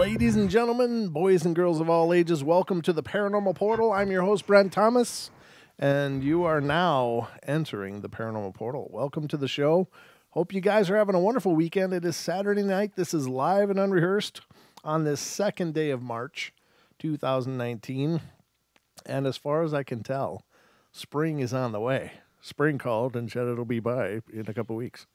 Ladies and gentlemen, boys and girls of all ages, welcome to the Paranormal Portal. I'm your host, Brent Thomas, and you are now entering the Paranormal Portal. Welcome to the show. Hope you guys are having a wonderful weekend. It is Saturday night. This is live and unrehearsed on this second day of March 2019. And as far as I can tell, spring is on the way. Spring called and said it'll be by in a couple weeks.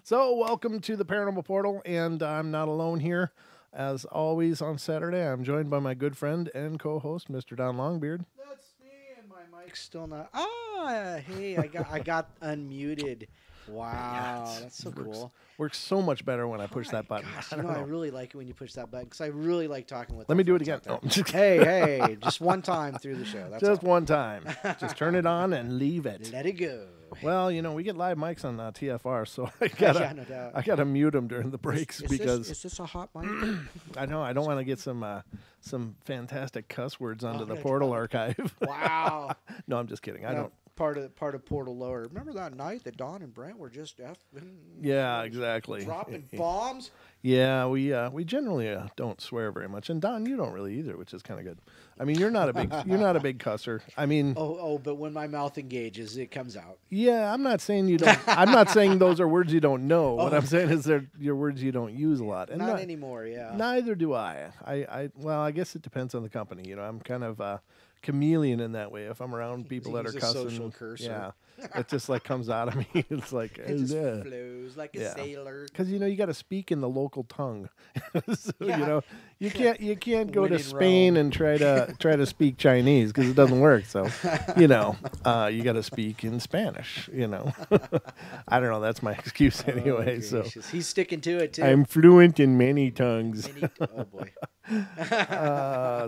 So welcome to the Paranormal Portal, and I'm not alone here. As always on Saturday, I'm joined by my good friend and co-host, Mr. Don Longbeard. That's me, and my mic's still not. Hey, I got unmuted. Wow, Yeah, that's so cool. Works so much better when I push that button. Gosh, I really like it when you push that button because I really like talking with. Let me do it again. Oh. Hey, just one time through the show. That's just all. One time. Just turn it on and leave it. Let it go. Well, you know, we get live mics on TFR, so No doubt. I gotta mute them during the breaks because is this a hot mic? I know I don't want to get some fantastic cuss words onto the Portal archive. Wow. No, I'm just kidding. I don't. Part of Portal Lower. Remember that night that Don and Brent were just Yeah, exactly. dropping bombs? Yeah, we generally don't swear very much, and Don, you don't really either, which is kind of good. I mean, you're not a big cusser. I mean, but when my mouth engages, it comes out. Yeah, I'm not saying you don't. I'm not saying those are words you don't know. What I'm saying is they're your words you don't use a lot, and not anymore. Yeah. Neither do I. Well, I guess it depends on the company. You know, I'm kind of chameleon in that way. If I'm around people that are cussing, social cursor. Yeah, it just like comes out of me. It's like it just flows like a sailor. Because you know you got to speak in the local tongue. So, you know you can't go to Spain and try to speak Chinese because it doesn't work. So you know you got to speak in Spanish. You know, I don't know. That's my excuse anyway. So he's sticking to it too. I'm fluent in many tongues. Oh boy.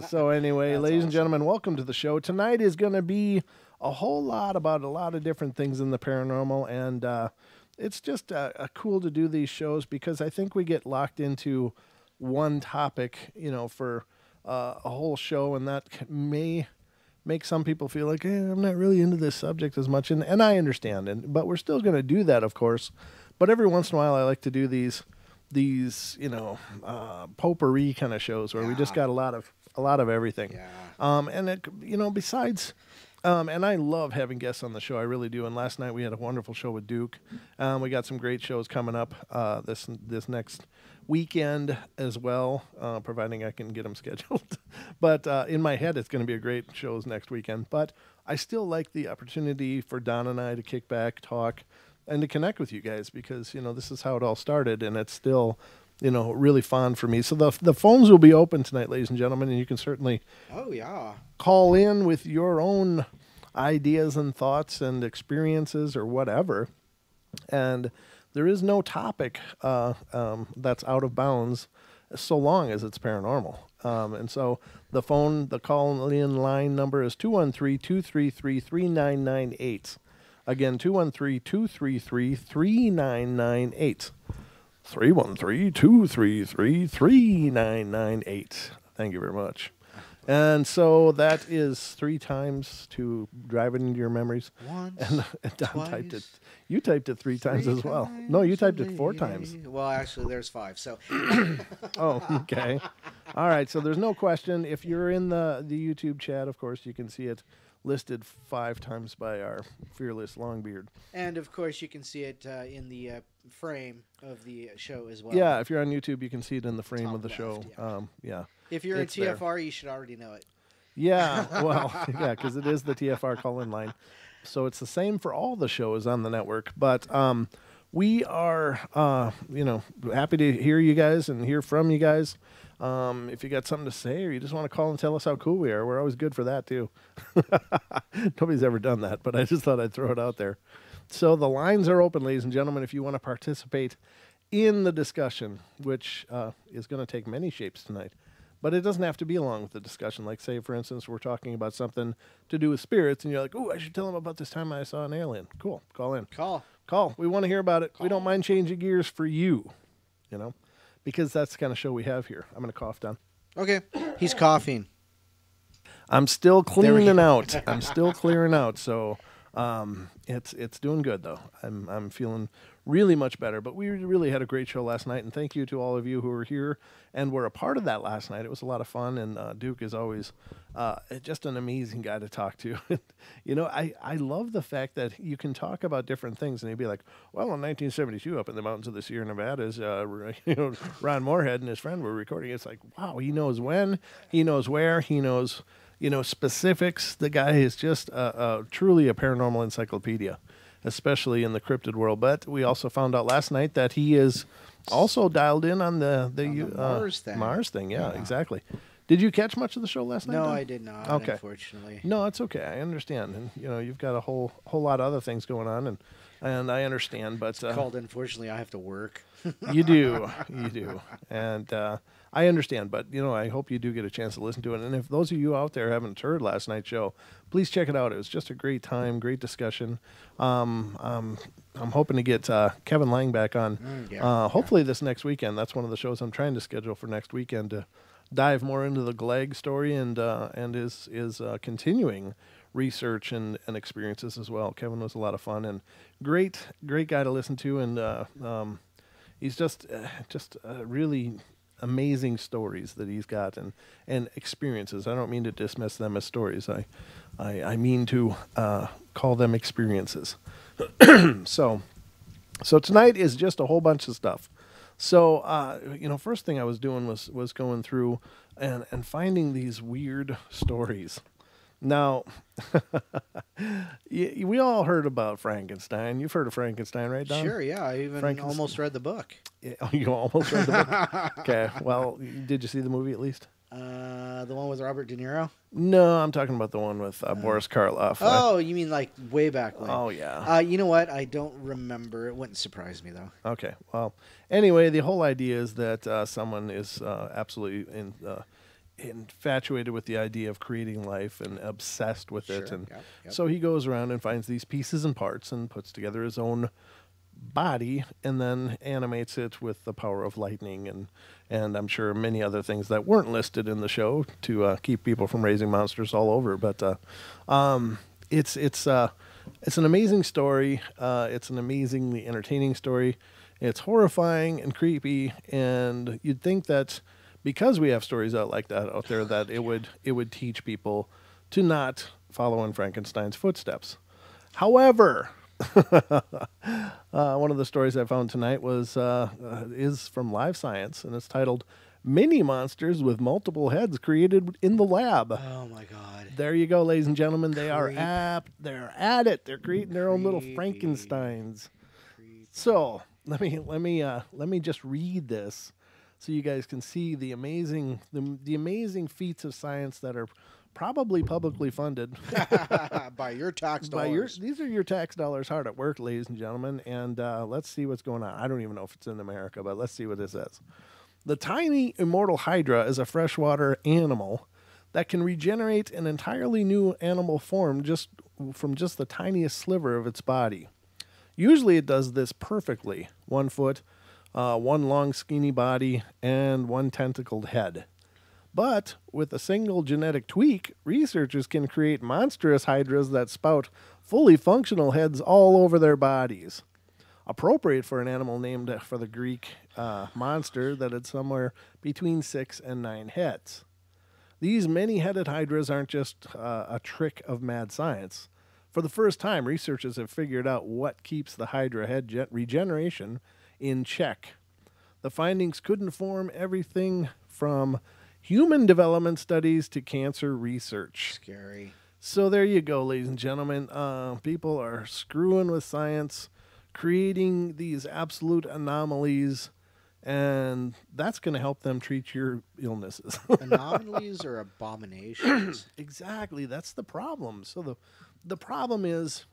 So anyway, ladies and gentlemen, welcome to the show. Tonight is going to be a whole lot about a lot of different things in the paranormal, and it's just cool to do these shows because I think we get locked into one topic, you know, for a whole show, and that may make some people feel like, hey, I'm not really into this subject as much, and I understand, but we're still going to do that, of course. But every once in a while, I like to do these you know potpourri kind of shows where we just got a lot of everything. And it, you know, besides and I love having guests on the show, I really do. And last night we had a wonderful show with Duke. We got some great shows coming up this next weekend as well, providing I can get them scheduled. But in my head it's going to be a great shows next weekend, but I still like the opportunity for Don and I to kick back, talk, and to connect with you guys because, you know, this is how it all started, and it's still, you know, really fun for me. So the phones will be open tonight, ladies and gentlemen, and you can certainly call in with your own ideas and thoughts and experiences or whatever. And there is no topic that's out of bounds so long as it's paranormal. And so the call-in line number is 213-233-3998. Again, 213-233-3998. 313-233-3998. Thank you very much. And so that is 3 times to drive it into your memories. Once, and Don typed it. You typed it 3 times as well. No, you typed it 4 times. Well, actually, there's 5. So. Oh, okay. All right. So there's no question. If you're in the YouTube chat, of course, you can see it listed 5 times by our fearless Longbeard. And, of course, you can see it in the frame of the show as well. Yeah, if you're on YouTube, you can see it in the frame of the left, show. Yeah. If you're in TFR, you should already know it. Yeah, well, yeah, because it is the TFR call-in line. So it's the same for all the shows on the network. But we are, you know, happy to hear you guys and hear from you guys. If you got something to say or you just want to call and tell us how cool we are, we're always good for that too. Nobody's ever done that, but I just thought I'd throw it out there. So the lines are open, ladies and gentlemen, if you want to participate in the discussion, which is going to take many shapes tonight. But it doesn't have to be along with the discussion. Like, say, for instance, we're talking about something to do with spirits, and you're like, oh, I should tell them about this time I saw an alien. Cool. Call in. Call. We want to hear about it. We don't mind changing gears for you, you know, because that's the kind of show we have here. I'm going to cough down. Okay. He's coughing. I'm still clearing out. I'm still clearing out. So it's doing good, though. I'm feeling really much better. But we really had a great show last night, and thank you to all of you who were here and were a part of that last night. It was a lot of fun, and Duke is always just an amazing guy to talk to. I love the fact that you can talk about different things, and he'd be like, well, in 1972, up in the mountains of the Sierra Nevadas, Ron Moorhead and his friend were recording. It's like, wow, he knows when, he knows where, he knows, specifics. The guy is just truly a paranormal encyclopedia, especially in the cryptid world. But we also found out last night that he is also dialed in on the Mars thing. Mars thing, yeah, exactly. Did you catch much of the show last night? No, then? I did not. Okay. Unfortunately. No, it's okay. I understand, and you've got a whole lot of other things going on, and I understand. But called unfortunately, I have to work. you do, and I understand. But I hope you do get a chance to listen to it. And if those of you out there haven't heard last night's show, please check it out. It was just a great time, great discussion. I'm hoping to get Kevin Lang back on. Hopefully this next weekend. That's one of the shows I'm trying to schedule for next weekend to dive more into the Glegg story and his continuing research and experiences as well. Kevin was a lot of fun and great guy to listen to, and he's just really amazing stories that he's got and experiences. I don't mean to dismiss them as stories. I mean to call them experiences. So tonight is just a whole bunch of stuff. So, first thing I was doing was going through and finding these weird stories. Now, we all heard about Frankenstein. You've heard of Frankenstein, right, Don? Sure, yeah. I even almost read the book. Yeah, you almost read the book? Okay. Well, did you see the movie at least? The one with Robert De Niro? No, I'm talking about the one with Boris Karloff. Oh, you mean like way back when? Oh, yeah. You know what? I don't remember. It wouldn't surprise me, though. Okay. Well, anyway, the whole idea is that someone is absolutely infatuated with the idea of creating life and obsessed with it. And so he goes around and finds these pieces and parts and puts together his own body and then animates it with the power of lightning and I'm sure many other things that weren't listed in the show to keep people from raising monsters all over. But it's an amazing story. It's an amazingly entertaining story. It's horrifying and creepy, and you'd think that because we have stories like that out there, that it would teach people to not follow in Frankenstein's footsteps. However, one of the stories I found tonight is from Live Science, and it's titled "Mini Monsters with Multiple Heads Created in the Lab." Oh my God! There you go, ladies and gentlemen. They're at it. They're creating their own little Frankensteins. So let me just read this, so you guys can see the amazing amazing feats of science that are probably publicly funded by your tax dollars. These are your tax dollars hard at work, ladies and gentlemen. And let's see what's going on. I don't even know if it's in America, but let's see what this says. The tiny immortal hydra is a freshwater animal that can regenerate an entirely new animal form from the tiniest sliver of its body. Usually it does this perfectly. 1 foot, one long skinny body, and one tentacled head. But with a single genetic tweak, researchers can create monstrous hydras that spout fully functional heads all over their bodies. Appropriate for an animal named for the Greek monster that had somewhere between 6 and 9 heads. These many-headed hydras aren't just a trick of mad science. For the first time, researchers have figured out what keeps the hydra head regeneration in check. The findings could inform everything from human development studies to cancer research. Scary. So there you go, ladies and gentlemen. People are screwing with science, creating these absolute anomalies, and that's going to help them treat your illnesses. Anomalies or abominations? Exactly. That's the problem. So the problem is,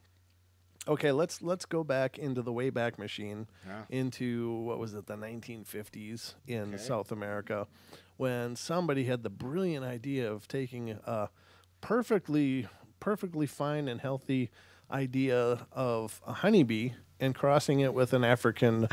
okay, let's go back into the Wayback Machine, into, what was it, the 1950s in South America, when somebody had the brilliant idea of taking a perfectly fine and healthy idea of a honeybee and crossing it with an African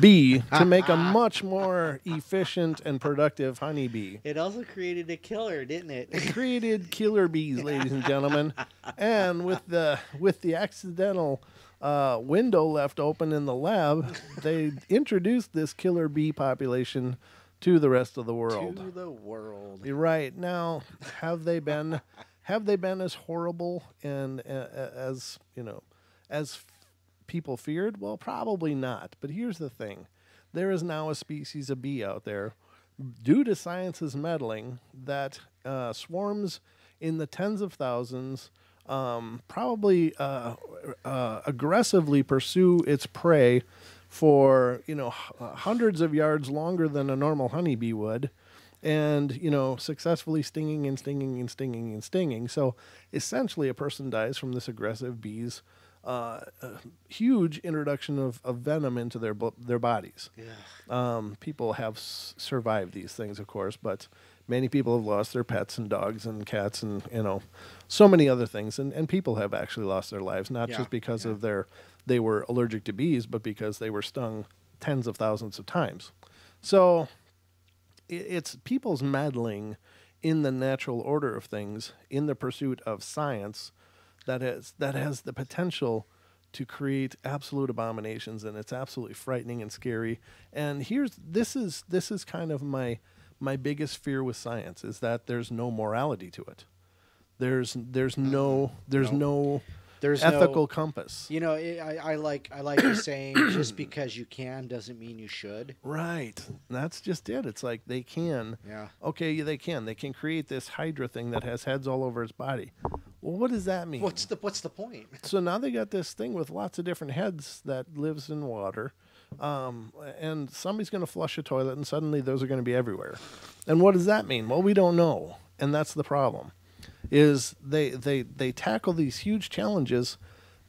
bee to make a much more efficient and productive honeybee. It also created a killer, didn't it? It created killer bees, ladies and gentlemen. And with the accidental window left open in the lab, they introduced this killer bee population to the rest of the world. To the world. You're right. Now, have they been as horrible and as as people feared? Well, probably not. But here's the thing: there is now a species of bee out there, due to science's meddling, that swarms in the tens of thousands, probably aggressively pursue its prey for hundreds of yards longer than a normal honeybee would, and successfully stinging and stinging and stinging and stinging. So essentially, a person dies from this aggressive bee's huge introduction of venom into their bodies. Yeah. People have survived these things, of course, but many people have lost their pets and dogs and cats and so many other things, and people have actually lost their lives, not just because of they were allergic to bees, but because they were stung tens of thousands of times. So it's people's meddling in the natural order of things, in the pursuit of science, that has the potential to create absolute abominations, and it's absolutely frightening and scary. And this is kind of my biggest fear with science, is that there's no morality to it. There's no ethical compass. I like the saying, just because you can doesn't mean you should. Right. That's just it. It's like they can. Yeah. Okay, they can create this Hydra thing that has heads all over its body. Well, what does that mean? What's the point? So now they got this thing with lots of different heads that lives in water. And somebody's going to flush a toilet, and suddenly those are going to be everywhere. And what does that mean? Well, we don't know, and that's the problem. Is they tackle these huge challenges,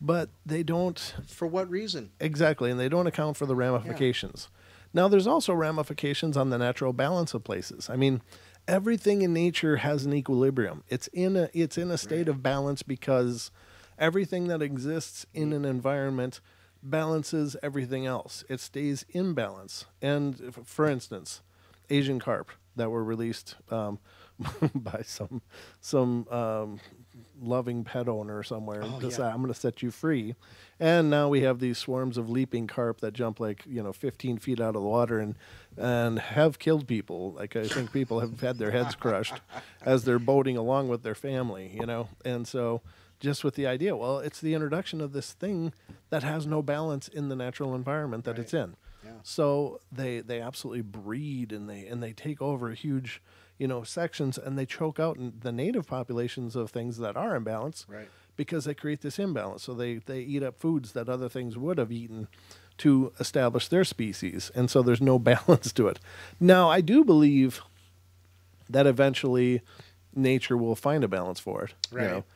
but they don't. For what reason? Exactly, and they don't account for the ramifications. Yeah. Now, there's also ramifications on the natural balance of places. I mean, everything in nature has an equilibrium. It's in a state of balance because everything that exists in an environment balances everything else. It stays in balance. And for instance, Asian carp that were released by some loving pet owner somewhere decide, I'm going to set you free. And now we have these swarms of leaping carp that jump 15 feet out of the water and have killed people. Like, I think people have had their heads crushed as they're boating along with their family, And so just with the idea, well, it's the introduction of this thing that has no balance in the natural environment that it's in. Yeah. So they absolutely breed and they take over huge, sections, and they choke out the native populations of things that are in balance, because they create this imbalance. So they eat up foods that other things would have eaten to establish their species, and so there's no balance to it. Now, I do believe that eventually nature will find a balance for it.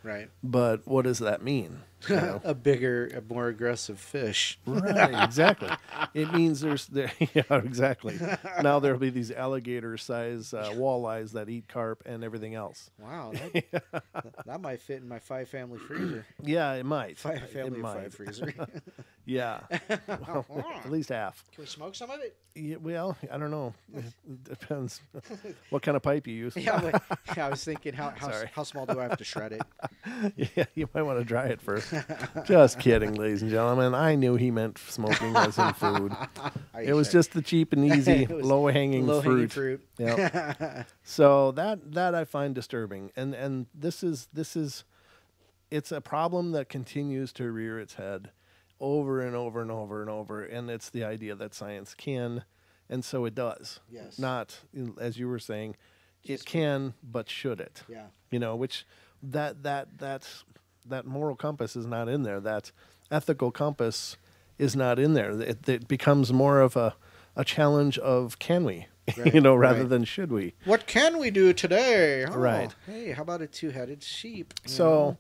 Right. But what does that mean? A bigger, a more aggressive fish. Right, exactly. It means exactly. Now there'll be these alligator-size walleyes that eat carp and everything else. Wow, that might fit in my 5-family freezer. Yeah, it might. 5 freezer. Yeah, well, at least half. Can we smoke some of it? Yeah, well, I don't know. It depends what kind of pipe you use. Yeah, I was thinking, how small do I have to shred it? Yeah, you might want to dry it first. Just kidding, ladies and gentlemen. I knew he meant smoking as in food. It was just the cheap and easy, low-hanging fruit. Yep. So that I find disturbing, and this is it's a problem that continues to rear its head over and over and over and over, and it's the idea that science can, and so it does. Yes. Not, as you were saying, it can, but should it? Yeah. Which that moral compass is not in there. That ethical compass is not in there. It becomes more of a challenge of can we, rather than should we. What can we do today? Oh, right. Hey, how about a 2-headed sheep? So,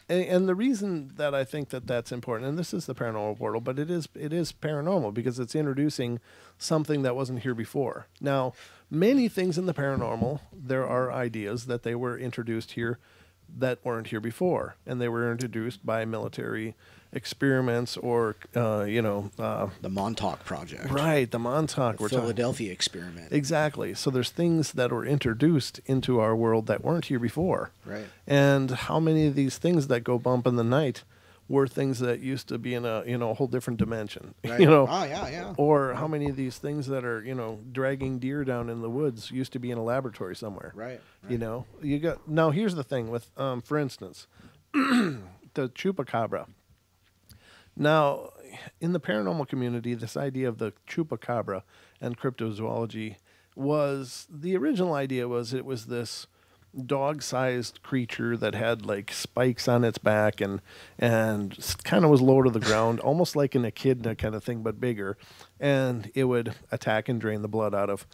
and the reason that I think that that's important, and this is the Paranormal Portal, but it is paranormal because it's introducing something that wasn't here before. Now, many things in the paranormal, there are ideas that they were introduced here that weren't here before, and they were introduced by military experiments or the Montauk Project, right? The Montauk, the Philadelphia experiment, exactly. So there's things that were introduced into our world that weren't here before, right? And how many of these things that go bump in the night were things that used to be in a whole different dimension. Right. Oh yeah. Or how many of these things that are dragging deer down in the woods used to be in a laboratory somewhere. Right. You got now. Here's the thing with for instance, the chupacabra. Now, in the paranormal community, this idea of the chupacabra and cryptozoology was the original idea was it was this dog-sized creature that had like spikes on its back and kind of was low to the ground, almost like an echidna kind of thing, but bigger, and it would attack and drain the blood out of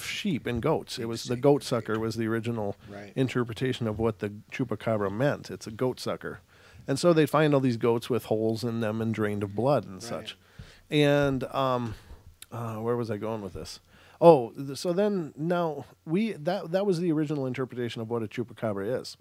sheep and goats. It was the goat sucker was the original interpretation of what the chupacabra meant. It's a goat sucker. And so they'd find all these goats with holes in them and drained of blood and such. And where was I going with this? Oh, so then now that was the original interpretation of what a chupacabra is.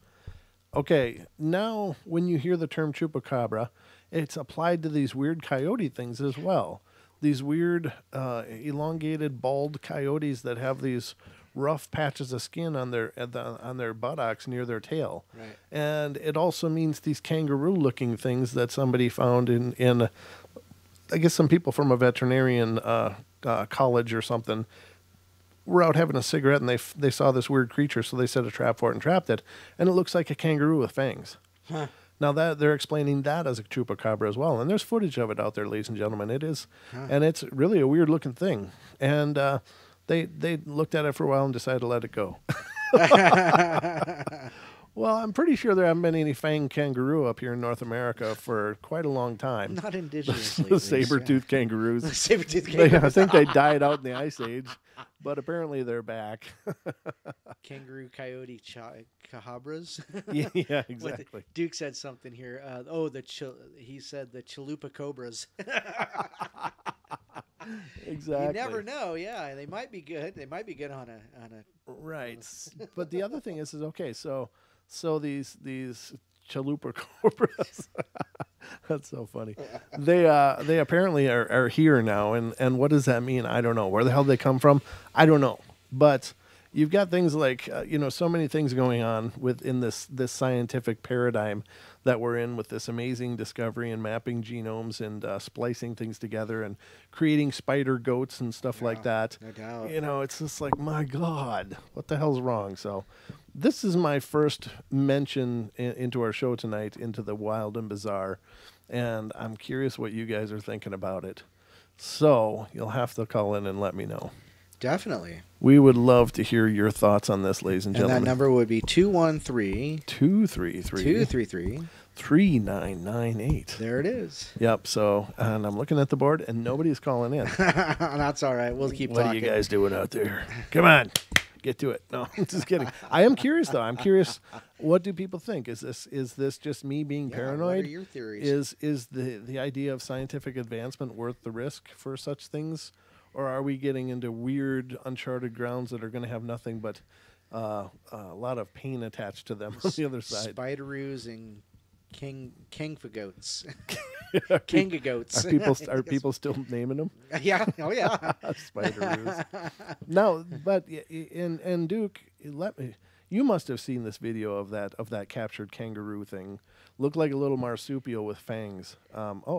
Okay, now when you hear the term chupacabra, it's applied to these weird coyote things as well. These weird elongated bald coyotes that have these rough patches of skin on their buttocks near their tail. Right. And it also means these kangaroo-looking things that somebody found in I guess some people from a veterinarian college or something were out having a cigarette and they saw this weird creature, so they set a trap for it and trapped it, and it looks like a kangaroo with fangs. Huh. Now that they're explaining that as a chupacabra as well, and there's footage of it out there, ladies and gentlemen. It is, and it's really a weird looking thing. And they looked at it for a while and decided to let it go. Well, I'm pretty sure there haven't been any fanged kangaroo up here in North America for quite a long time. Not indigenously. The saber-tooth kangaroos. The saber-tooth kangaroos. I think they died out in the Ice Age, but apparently they're back. Kangaroo coyote cahabras. Yeah, exactly. Duke said something here. He said the chalupa cobras. Exactly. You never know. Yeah, they might be good. They might be good on a. Right. But the other thing is okay. So these chalupa cobras. That's so funny. They apparently are here now, and what does that mean? I don't know. Where the hell they come from? I don't know. But you've got things like so many things going on within this scientific paradigm that we're in with this amazing discovery and mapping genomes and splicing things together and creating spider goats and stuff like that. No doubt. It's just like, my God, what the hell's wrong? So this is my first mention into our show tonight, into the wild and bizarre, and I'm curious what you guys are thinking about it. So you'll have to call in and let me know. Definitely. We would love to hear your thoughts on this, ladies and gentlemen. And that number would be 213-233-3998. There it is. Yep. So, and I'm looking at the board, and nobody's calling in. That's all right. We'll keep talking. What are you guys doing out there? Come on. Get to it. No, I'm just kidding. I am curious, though. I'm curious, what do people think? Is this just me being paranoid? What are your theories? Is the idea of scientific advancement worth the risk for such things? Or are we getting into weird, uncharted grounds that are going to have nothing but a lot of pain attached to them on the other side? Spideroos and kangfagoats. Are people still naming them? Yeah. Oh, yeah. Spideroos. No, but and Duke, you must have seen this video of that captured kangaroo thing. Looked like a little marsupial with fangs.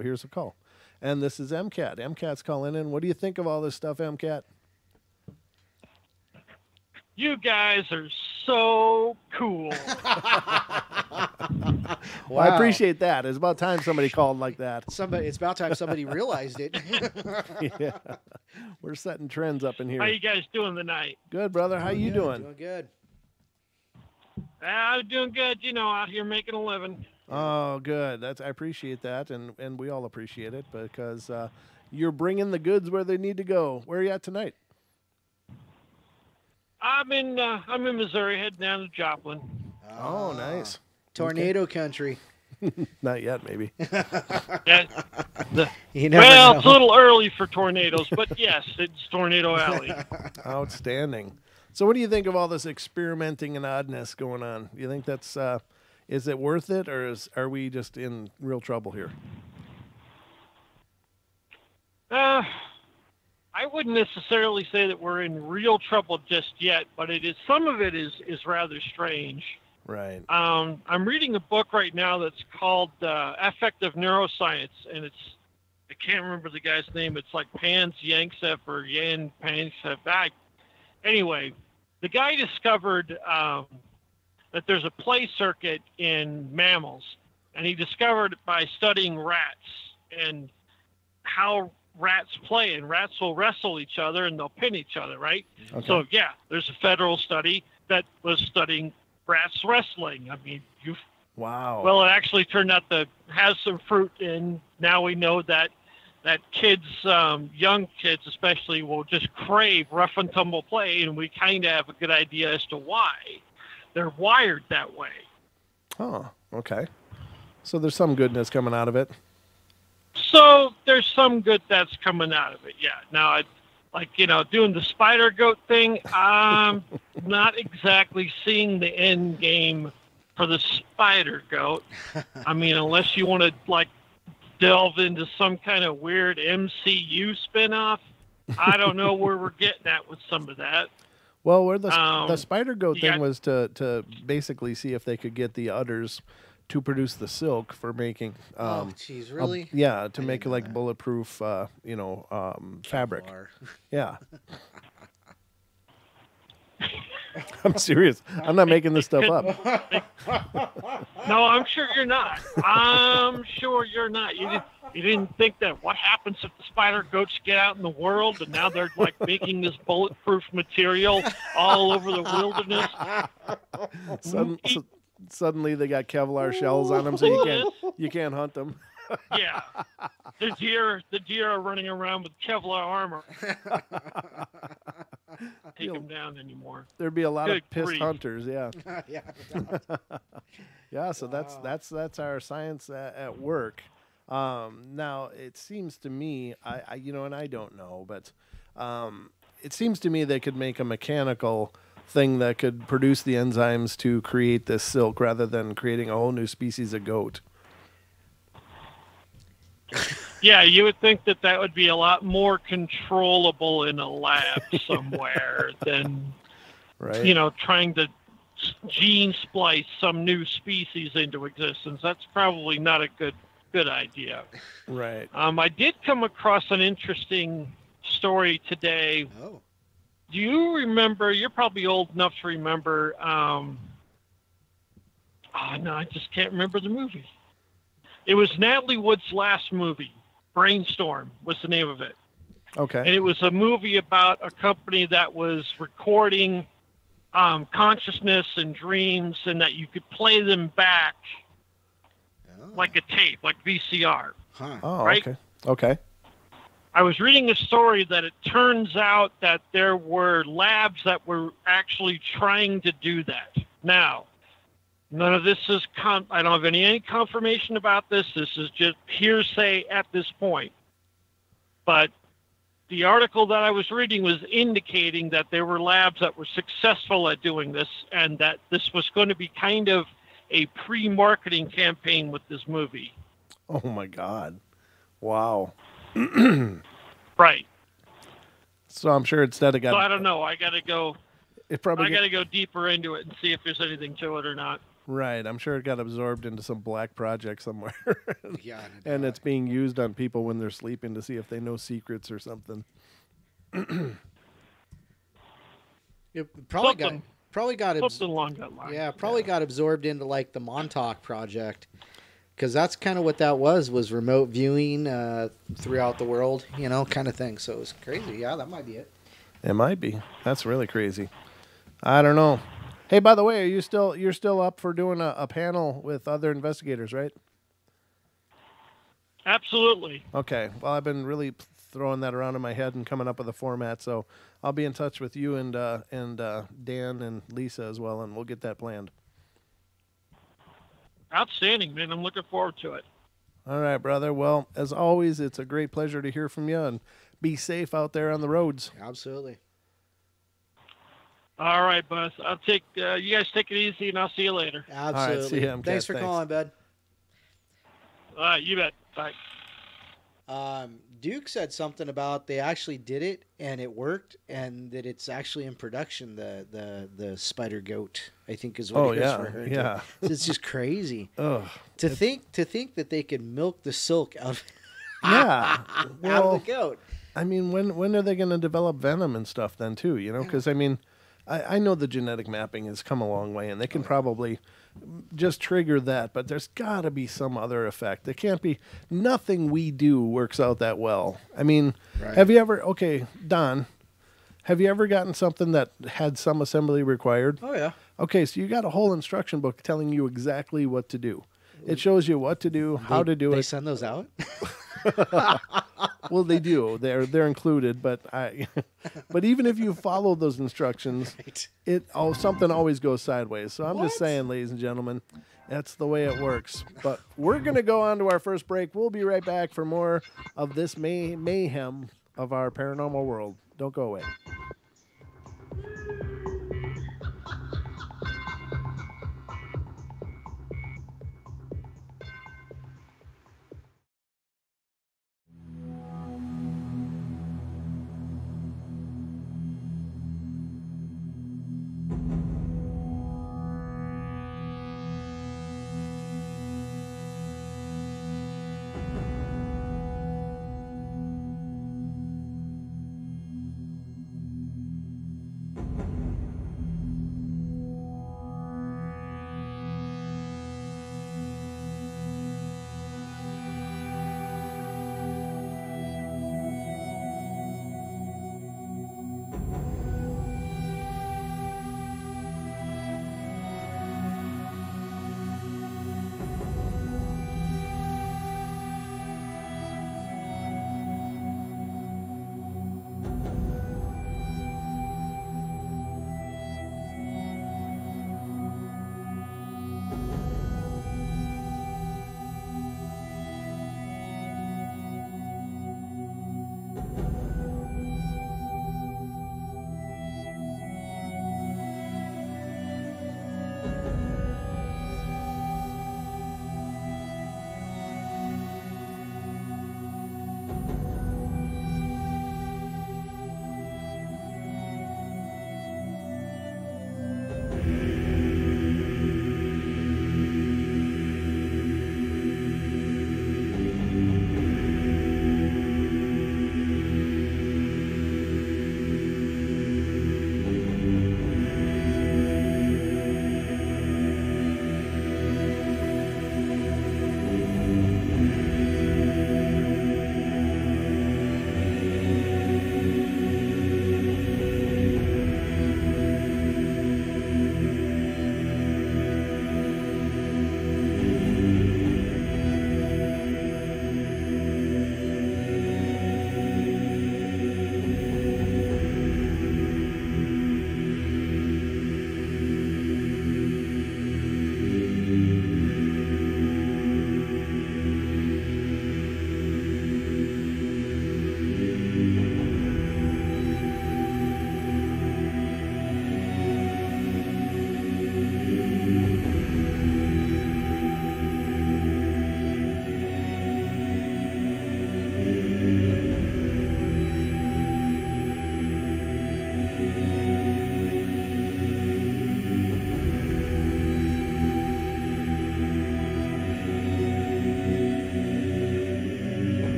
Here's a call. And this is MCAT. MCAT's calling in. What do you think of all this stuff, MCAT? You guys are so cool. Wow. Well, I appreciate that. It's about time somebody called like that. It's about time somebody realized it. Yeah. We're setting trends up in here. How you guys doing tonight? Good, brother. How you doing? Doing good. I'm doing good, out here making a living. Oh, good. I appreciate that, and we all appreciate it because you're bringing the goods where they need to go. Where are you at tonight? I'm in Missouri, heading down to Joplin. Oh, nice. Tornado country. Not yet, maybe. You never well, know. it's a little early for tornadoes, but yes, it's Tornado Alley. Outstanding. So what do you think of all this experimenting and oddness going on? You think that's is it worth it, or are we just in real trouble here? I wouldn't necessarily say that we're in real trouble just yet, but some of it is rather strange. Right. I'm reading a book right now that's called Affective Neuroscience, and I can't remember the guy's name. It's like Pans Yanksef or Yan Pansef. Anyway, the guy discovered that there's a play circuit in mammals, and he discovered it by studying rats and how rats play, and rats will wrestle each other and they'll pin each other, right? Okay. So yeah, there's a federal study that was studying rats wrestling. I mean, Wow. well, it actually turned out to have some fruit, and now we know that kids, young kids especially, will just crave rough and tumble play, and we kind of have a good idea as to why. They're wired that way. Oh, okay. So there's some goodness coming out of it. So there's some good that's coming out of it, yeah. Now, doing the spider goat thing, I'm not exactly seeing the end game for the spider goat. I mean, unless you want to, delve into some kind of weird MCU spinoff, I don't know where we're getting at with some of that. Well, where the spider goat thing was to basically see if they could get the udders to produce the silk for making. Oh, jeez, really? To make like bulletproof, fabric. Yeah. I'm serious. I'm not making this stuff up. No, I'm sure you're not. You didn't think that what happens if the spider goats get out in the world and now they're making this bulletproof material all over the wilderness? Suddenly they got Kevlar shells on them, so you can't hunt them. Yeah, the deer are running around with Kevlar armor. Take them down anymore. There'd be a lot Good of pissed grief. hunters, yeah. Yeah. Yeah, so that's our science at work. Now it seems to me, and I don't know, but it seems to me they could make a mechanical thing that could produce the enzymes to create this silk rather than creating a whole new species of goat. Yeah, you would think that would be a lot more controllable in a lab somewhere than, right. Trying to gene splice some new species into existence. That's probably not a good idea. Right. I did come across an interesting story today. Oh. Do you remember? You're probably old enough to remember. No, I just can't remember the movie. It was Natalie Wood's last movie. Brainstorm was the name of it. Okay. And it was a movie about a company that was recording consciousness and dreams, and that you could play them back like a tape, like VCR. Huh. Oh, right? Okay. I was reading a story that it turns out that there were labs that were actually trying to do that. Now, none of this is I don't have any confirmation about this. This is just hearsay at this point. But the article that I was reading was indicating that there were labs that were successful at doing this, and that this was going to be kind of a pre-marketing campaign with this movie. Oh my God. Wow. Right. So I'm sure instead of So I don't know. I got to go deeper into it and see if there's anything to it or not. Right. I'm sure it got absorbed into some black project somewhere. Yeah. And it's being used on people when they're sleeping to see if they know secrets or something. It probably got Something along that line. Yeah, probably got absorbed into the Montauk project, because that's kind of what that was remote viewing throughout the world, kind of thing. So it was crazy. Yeah, that might be it. It might be. That's really crazy. I don't know. Hey, by the way, you're still up for doing a panel with other investigators, right? Absolutely. Okay. Well, I've been really throwing that around in my head and coming up with a format, so I'll be in touch with you and Dan and Lisa as well, and we'll get that planned. Outstanding, man. I'm looking forward to it. All right, brother. Well, as always, it's a great pleasure to hear from you, and be safe out there on the roads. Absolutely. All right, Buzz. I'll take you guys take it easy, and I'll see you later. Absolutely. All right, see you, MCAT. Thanks for calling, bud. You bet. Bye. Duke said something about they actually did it and it worked, and that it's actually in production. The spider goat, I think, is what he was referring to. It's just crazy. To think that they could milk the silk out of out of the goat. I mean, when are they going to develop venom and stuff then too? You know, because I mean, I know the genetic mapping has come a long way, and they can probably just trigger that, but there's got to be some other effect. There can't be. Nothing we do works out that well. I mean, have you ever? Okay, Don, have you ever gotten something that had some assembly required? Oh yeah. Okay, so you got a whole instruction book telling you exactly what to do. It shows you what to do, how to do it. They send those out? Well, they do. They're included, but but even if you follow those instructions, something always goes sideways. So I'm just saying, ladies and gentlemen, that's the way it works. But we're gonna go on to our first break. We'll be right back for more of this mayhem of our paranormal world. Don't go away.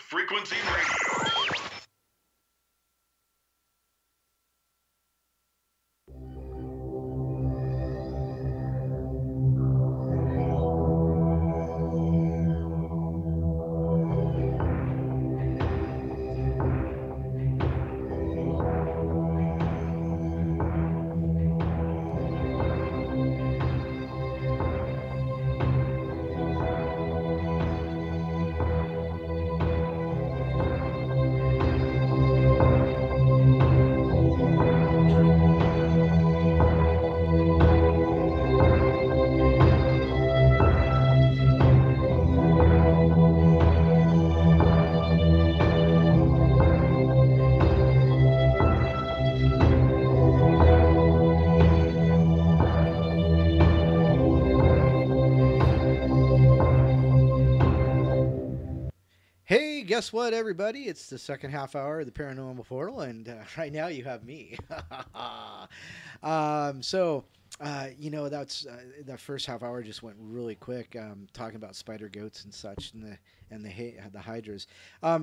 Frequency Radio. guess what, everybody? It's the second half hour of the Paranormal Portal, and right now you have me. That's that first half hour just went really quick, talking about spider goats and such, and the hydras.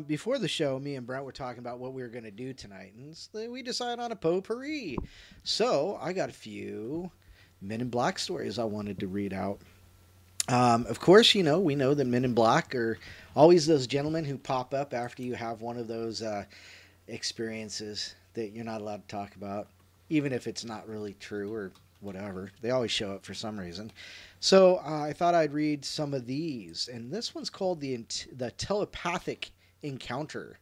Before the show, me and Brent were talking about what we were going to do tonight, and we decided on a potpourri. So I got a few Men in Black stories I wanted to read out. Of course, we know that Men in Black are always those gentlemen who pop up after you have one of those experiences that you're not allowed to talk about, even if it's not really true or whatever. They always show up for some reason. So I thought I'd read some of these, and this one's called the telepathic encounter.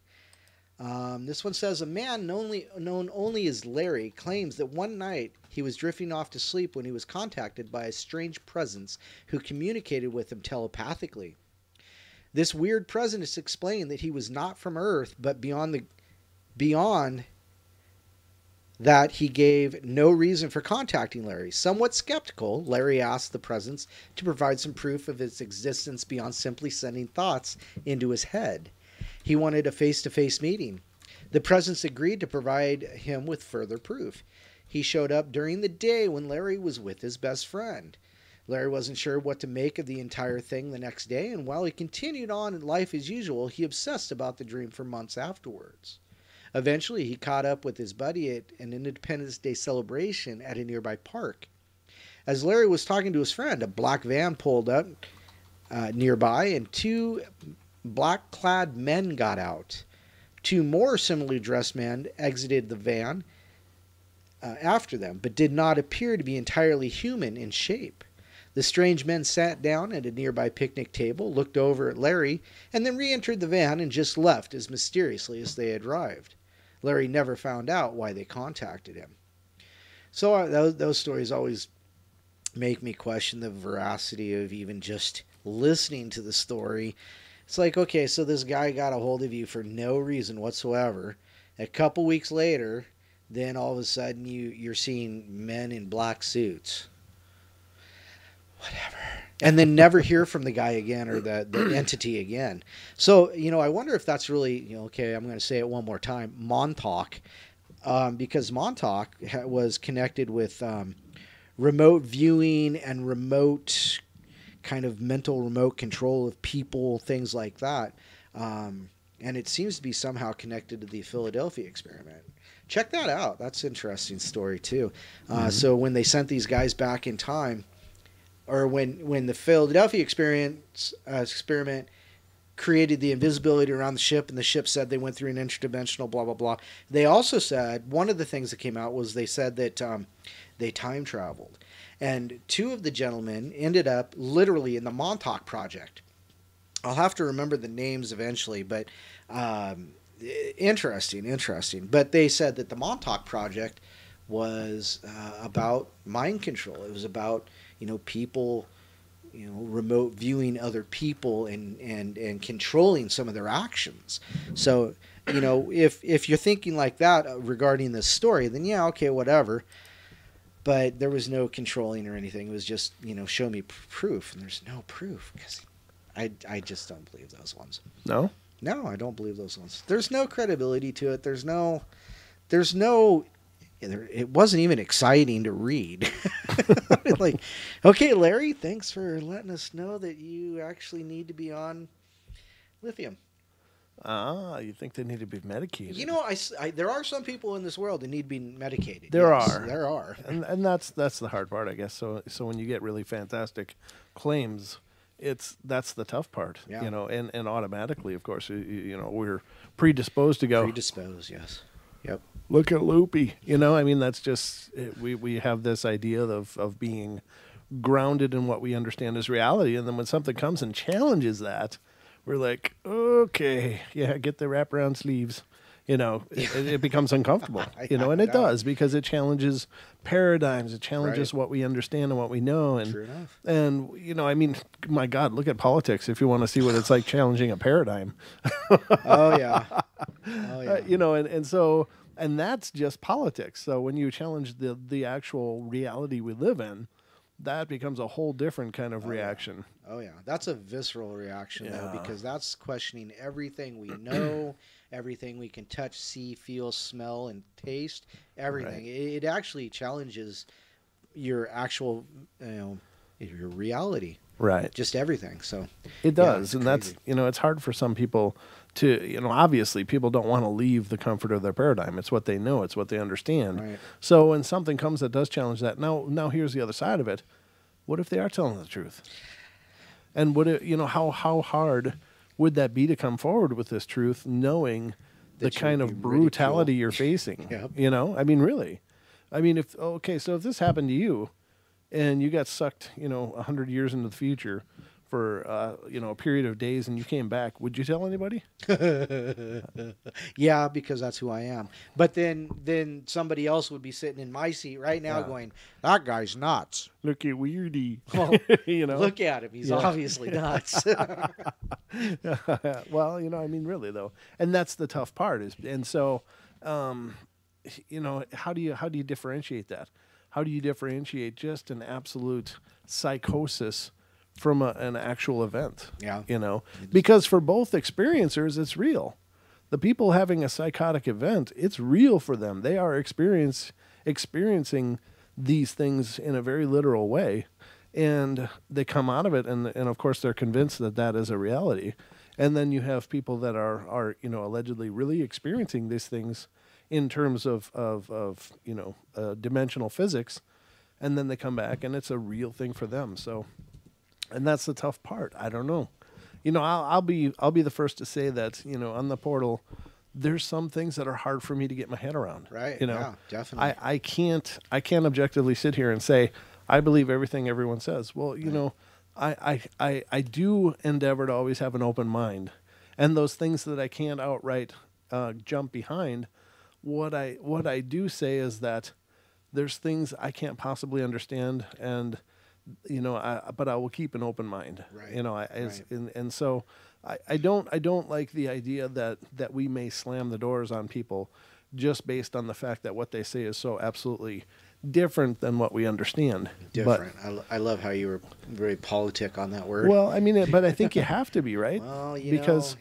This one says, a man known only as Larry claims that one night he was drifting off to sleep when he was contacted by a strange presence who communicated with him telepathically. This weird presence explained that he was not from Earth, but beyond that he gave no reason for contacting Larry. Somewhat skeptical, Larry asked the presence to provide some proof of its existence beyond simply sending thoughts into his head. He wanted a face-to-face meeting. The presence agreed to provide him with further proof. He showed up during the day when Larry was with his best friend. Larry wasn't sure what to make of the entire thing the next day, and while he continued on in life as usual, he obsessed about the dream for months afterwards. Eventually, he caught up with his buddy at an Independence Day celebration at a nearby park. As Larry was talking to his friend, a black van pulled up nearby, and two black-clad men got out. Two more similarly dressed men exited the van after them, but did not appear to be entirely human in shape. The strange men sat down at a nearby picnic table, looked over at Larry, and then re-entered the van and just left as mysteriously as they had arrived. Larry never found out why they contacted him. So those stories always make me question the veracity of even just listening to the story. It's like, okay, so this guy got a hold of you for no reason whatsoever. A couple weeks later, then all of a sudden you're seeing men in black suits. Whatever. And then never hear from the guy again or the entity again. So, I wonder if that's really, okay, I'm going to say it one more time, Montauk. Because Montauk was connected with remote viewing and remote kind of mental remote control of people, things like that. And it seems to be somehow connected to the Philadelphia experiment. Check that out. That's an interesting story, too. So when they sent these guys back in time, or when the Philadelphia experiment created the invisibility around the ship, and the ship said they went through an interdimensional blah, blah, blah. They also said, one of the things that came out was they said that they time traveled. And two of the gentlemen ended up literally in the Montauk Project. I'll have to remember the names eventually, but interesting. But they said that the Montauk Project was about mind control. It was about people, remote viewing other people and controlling some of their actions. So, if you're thinking like that regarding this story, then yeah, okay, whatever. But there was no controlling or anything. It was just, show me proof. And there's no proof because I just don't believe those ones. No? No, I don't believe those ones. There's no credibility to it. There's no, it wasn't even exciting to read. Like, okay, Larry, thanks for letting us know that you actually need to be on lithium. You think they need to be medicated? There are some people in this world that need to be medicated. There yes, are. There are. And that's the hard part, I guess. So when you get really fantastic claims, that's the tough part, yeah. And automatically, of course, we're predisposed to go. Predisposed, yes. Yep. Look at Loopy. That's just, we have this idea of being grounded in what we understand as reality. And then when something comes and challenges that, we're like, okay, yeah, get the wraparound sleeves. It becomes uncomfortable, and it does because it challenges paradigms. It challenges what we understand and what we know. And, true enough. And, my God, look at politics if you want to see what it's like challenging a paradigm. Oh, yeah. Oh, yeah. And that's just politics. So when you challenge the actual reality we live in, that becomes a whole different kind of reaction. Yeah. Oh yeah, that's a visceral reaction though, because that's questioning everything we know, everything we can touch, see, feel, smell, and taste. Everything. Right. It actually challenges your actual, your reality. Right. Just everything. So it does, and crazy. That's it's hard for some people to obviously people don't want to leave the comfort of their paradigm. It's what they know. It's what they understand. Right. So when something comes that does challenge that, now here's the other side of it. What if they are telling the truth? And would it how hard would that be to come forward with this truth, knowing the kind of brutality you're facing? Yep. I mean, really. I mean, if this happened to you, and you got sucked 100 years into the future for a period of days, and you came back, would you tell anybody? Yeah, because that's who I am. But then somebody else would be sitting in my seat right now going, that guy's nuts. Look at Weirdy. Well, look at him. He's obviously nuts. Well, I mean, really though, and that's the tough part and so, how do you differentiate that? How do you differentiate just an absolute psychosis from an actual event? Yeah. Because for both experiencers, it's real. The people having a psychotic event, it's real for them. They are experiencing these things in a very literal way, and they come out of it, and of course they're convinced that is a reality. And then you have people that are allegedly really experiencing these things in terms of dimensional physics, and then they come back and it's a real thing for them. So, and that's the tough part. I don't know. I'll be the first to say that on the portal, there's some things that are hard for me to get my head around. Right. Yeah, definitely. I can't objectively sit here and say I believe everything everyone says. Well, I do endeavor to always have an open mind, and those things that I can't outright jump behind. What I do say is that there's things I can't possibly understand, and but I will keep an open mind. Right. And so I don't like the idea that we may slam the doors on people just based on the fact that what they say is so absolutely different than what we understand. Different. But I love how you were very politic on that word. Well, I mean, but I think you have to be, right? Well, because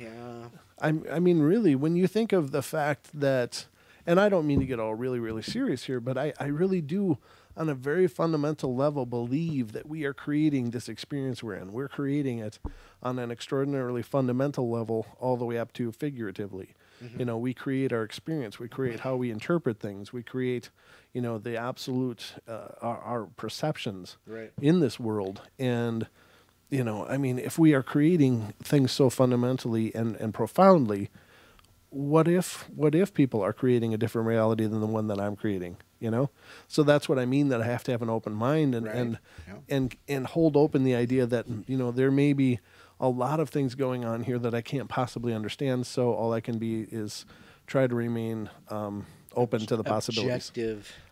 I mean, really, when you think of the fact that. And I don't mean to get all really, really serious here, but I really do, on a very fundamental level, believe that we are creating this experience we're in. We're creating it on an extraordinarily fundamental level, all the way up to figuratively. Mm-hmm. We create our experience. We create how we interpret things. We create, the absolute, our perceptions in this world. And, I mean, if we are creating things so fundamentally and profoundly, what if people are creating a different reality than the one that I'm creating? So that's what I mean, that I have to have an open mind and hold open the idea that there may be a lot of things going on here that I can't possibly understand. So all I can be is try to remain open to the possibilities.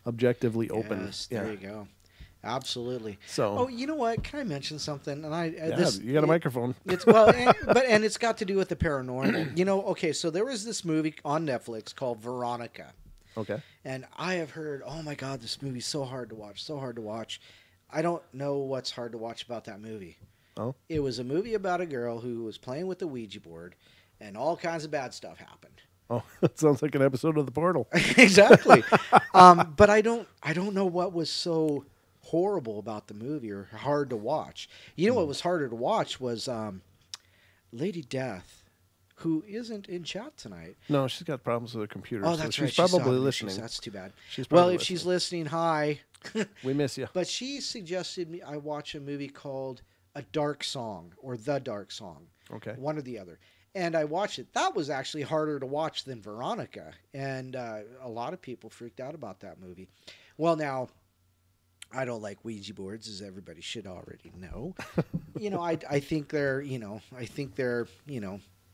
Objectively open. Yes, there you go. Absolutely. So, you know what? Can I mention something? And you got a microphone. It's and it's got to do with the paranormal. Okay. So there was this movie on Netflix called Veronica. Okay. And I have heard, oh my God, this movie's so hard to watch. I don't know what's hard to watch about that movie. Oh. It was a movie about a girl who was playing with the Ouija board, and all kinds of bad stuff happened. Oh, it sounds like an episode of The Portal. Exactly. But I don't know what was so horrible about the movie or hard to watch. What was harder to watch was Lady Death, who isn't in chat tonight. No, she's got problems with her computer. Oh, that's so right. She's probably listening. That's too bad. If she's listening, hi. We miss you. But she suggested me I watch a movie called A Dark Song or The Dark Song. Okay. One or the other. And I watched it. That was actually harder to watch than Veronica. And a lot of people freaked out about that movie. Well, now, I don't like Ouija boards, as everybody should already know. I think they're,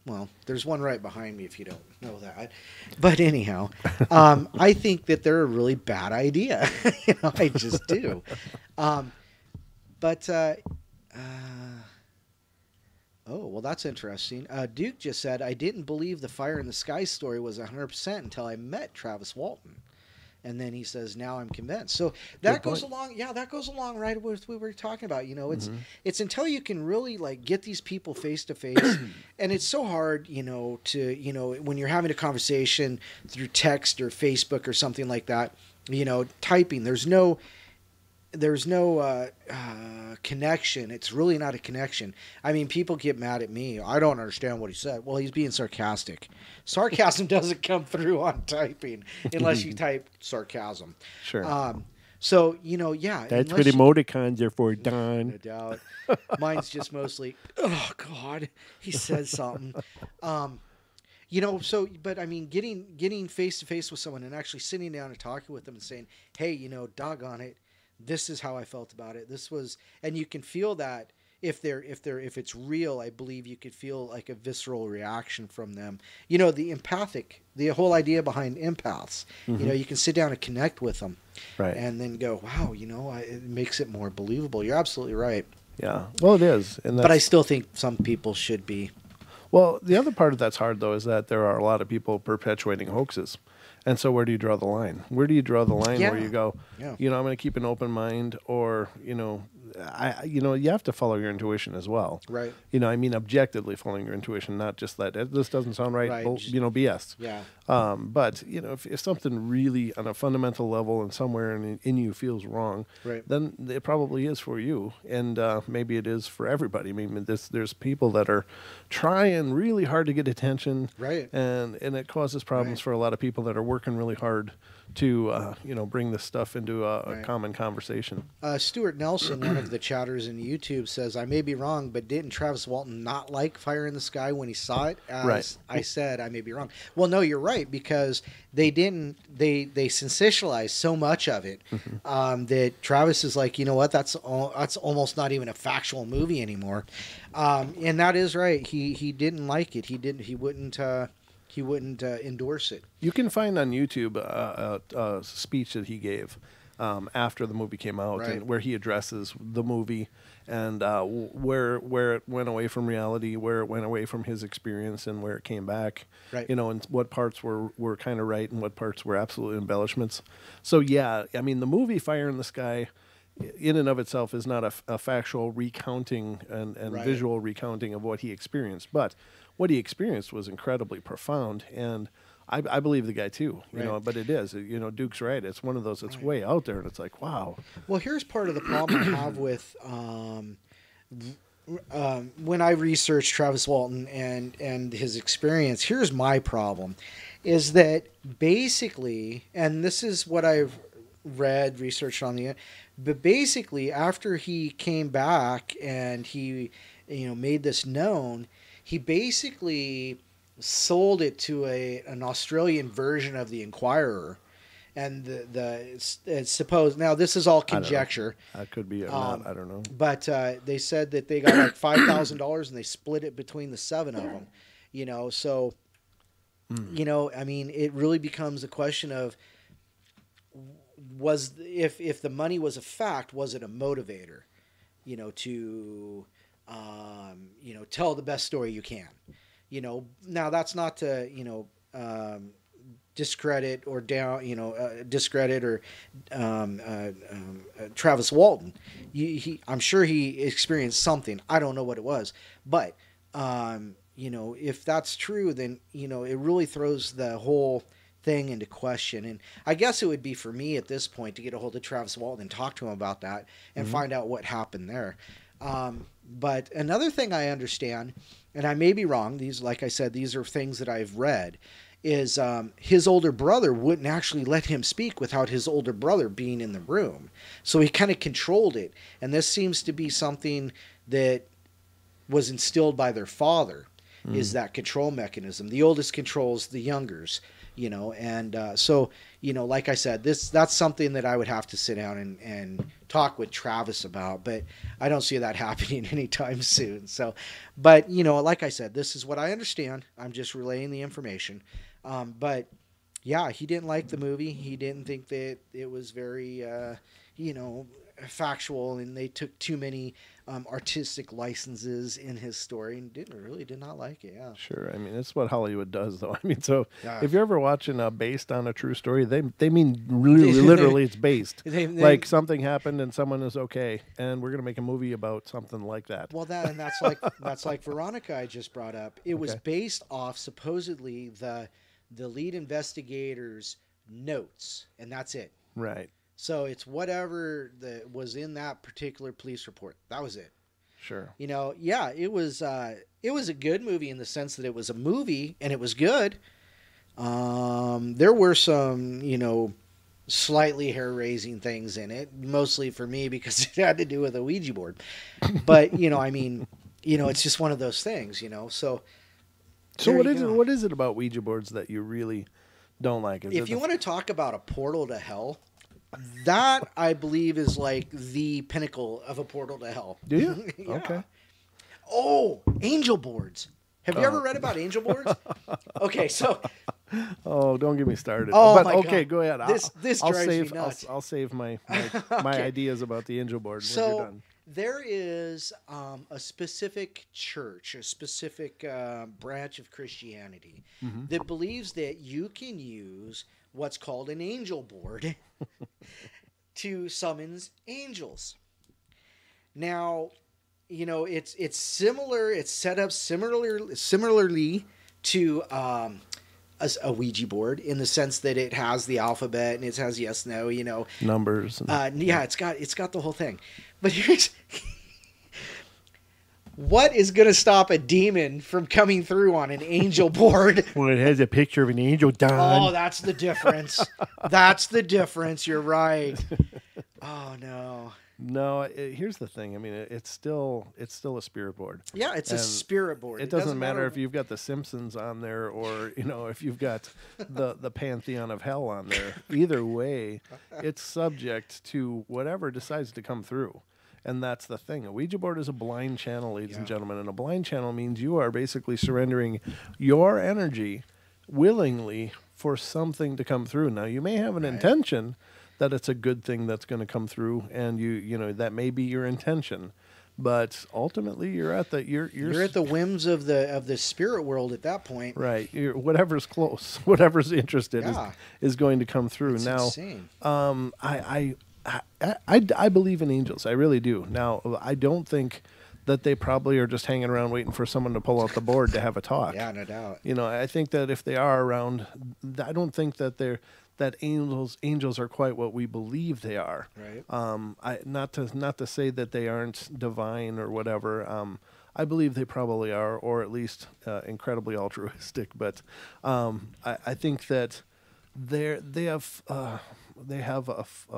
well, there's one right behind me if you don't know that. But anyhow, I think that they're a really bad idea. I just do. Oh, well, that's interesting. Duke just said, I didn't believe the Fire in the Sky story was 100% until I met Travis Walton. And then he says, now I'm convinced. So that goes along. Yeah, that goes along right with what we were talking about. You know, it's until you can really like get these people face to face. And it's so hard, you know, to, you know, when you're having a conversation through text or Facebook or something like that, you know, typing, there's no connection. It's really not a connection. I mean, people get mad at me. I don't understand what he said. Well, he's being sarcastic. Sarcasm doesn't come through on typing unless you type sarcasm. Sure. So, you know, yeah. That's what emoticons are for, Don. No doubt. Mine's just mostly, oh, God, he said something. You know, so, but I mean, getting face to face with someone and actually sitting down and talking with them and saying, hey, you know, doggone it, this is how I felt about it. This was, and you can feel that if it's real, I believe you could feel like a visceral reaction from them. You know, the whole idea behind empaths, you know, you can sit down and connect with them, right? And then go, wow, you know, it makes it more believable. You're absolutely right. Yeah. Well, it is. But I still think some people should be. Well, the other part of that's hard, though, is that there are a lot of people perpetuating hoaxes. And so where do you draw the line? Where do you draw the line where you go, you know, I'm going to keep an open mind, or, you know, you have to follow your intuition as well. Right. You know, I mean, objectively following your intuition, not just that this doesn't sound right. You know, BS. Yeah. But, you know, if something really on a fundamental level and somewhere in you feels wrong, then it probably is for you. And maybe it is for everybody. I mean, there's people that are trying really hard to get attention. Right. And it causes problems for a lot of people that are working really hard to, you know, bring this stuff into a common conversation. Stuart Nelson, one of the chatters in YouTube, says, I may be wrong, but didn't Travis Walton not like Fire in the Sky when he saw it? As I said, I may be wrong. Well, no, you're right, because they sensationalized so much of it that Travis is like, you know what, that's almost not even a factual movie anymore. And that is right. He didn't like it. He wouldn't endorse it. You can find on YouTube a speech that he gave after the movie came out, and where he addresses the movie and where it went away from reality, where it went away from his experience, and where it came back. Right. You know, and what parts were kind of right and what parts were absolute embellishments. So yeah, I mean, the movie Fire in the Sky, in and of itself, is not a factual recounting and visual recounting of what he experienced, but what he experienced was incredibly profound, and I believe the guy too, you know, but it is, you know, Duke's right. It's one of those that's way out there, and it's like, wow. Well, here's part of the problem I have with when I researched Travis Walton and his experience. Here's my problem, is that basically, and this is what I've read, researched on the, but basically after he came back and he, you know, made this known, he basically sold it to an Australian version of the Inquirer, and it's supposed, now this is all conjecture. That could be or not, I don't know. But they said that they got like $5,000 and they split it between the 7 of them. You know, so you know, I mean, it really becomes a question of if the money was a fact, was it a motivator? You know, to you know, tell the best story you can. You know, now that's not to, you know, discredit or Travis Walton. I'm sure he experienced something. I don't know what it was, but you know, if that's true, then, you know, it really throws the whole thing into question. And I guess it would be for me at this point to get a hold of Travis Walton and talk to him about that and find out what happened there. But another thing I understand, and I may be wrong, these, like I said, these are things that I've read, is his older brother wouldn't actually let him speak without his older brother being in the room. So he kind of controlled it. And this seems to be something that was instilled by their father, is that control mechanism. The oldest controls the youngers, you know, and so, you know, like I said, that's something that I would have to sit down and talk with Travis about, but I don't see that happening anytime soon. So, but, you know, like I said, this is what I understand. I'm just relaying the information. But yeah, he didn't like the movie. He didn't think that it was very, you know, factual, and they took too many artistic licenses in his story, and did not like it. Yeah, sure. I mean, it's what Hollywood does, though. I mean, so if you're ever watching based on a true story, they mean really, literally it's based. Like something happened and someone is okay, and we're gonna make a movie about something like that. Well, that's like Veronica I just brought up. It was based off supposedly the lead investigator's notes, and that's it. Right. So it's whatever was in that particular police report. That was it. Sure. You know, yeah, it was a good movie in the sense that it was a movie and it was good. There were some, you know, slightly hair-raising things in it, mostly for me because it had to do with a Ouija board. But, you know, I mean, you know, it's just one of those things, you know. So what is it about Ouija boards that you really don't like? If you want to talk about a portal to hell, that I believe is like the pinnacle of a portal to hell. Do you? Yeah. Okay. Oh, angel boards. Have you ever read about angel boards? Okay, so. Oh, don't get me started. Oh, but my okay, God. go ahead. This drives me nuts. I'll save my Okay. ideas about the angel board when you're done. There is a specific church, a specific branch of Christianity that believes that you can use what's called an angel board to summons angels. Now, you know, it's similar. It's set up similarly to a Ouija board in the sense that it has the alphabet and it has yes, no, you know, numbers. Yeah, it's got the whole thing. But here's what is going to stop a demon from coming through on an angel board? Well, it has a picture of an angel, Don. Oh, that's the difference. That's the difference. You're right. Oh no. No, here's the thing. I mean, it's still a spirit board. Yeah, it's a spirit board. It doesn't matter if you've got the Simpsons on there or, you know, if you've got the pantheon of hell on there. Either way, it's subject to whatever decides to come through. And that's the thing. A Ouija board is a blind channel, ladies and gentlemen. And a blind channel means you are basically surrendering your energy willingly for something to come through. Now, you may have an intention that it's a good thing that's going to come through, and you know that may be your intention, but ultimately you're at the you're at the whims of the spirit world at that point. Right. Whatever's close, whatever's interested is going to come through. It's now, insane. I believe in angels. I really do. Now, I don't think that they probably are just hanging around waiting for someone to pull out the board to have a talk. Yeah, no doubt. You know, I think that if they are around, I don't think that angels are quite what we believe they are. Right. Not to say that they aren't divine or whatever. I believe they probably are, or at least incredibly altruistic. But I think that they have a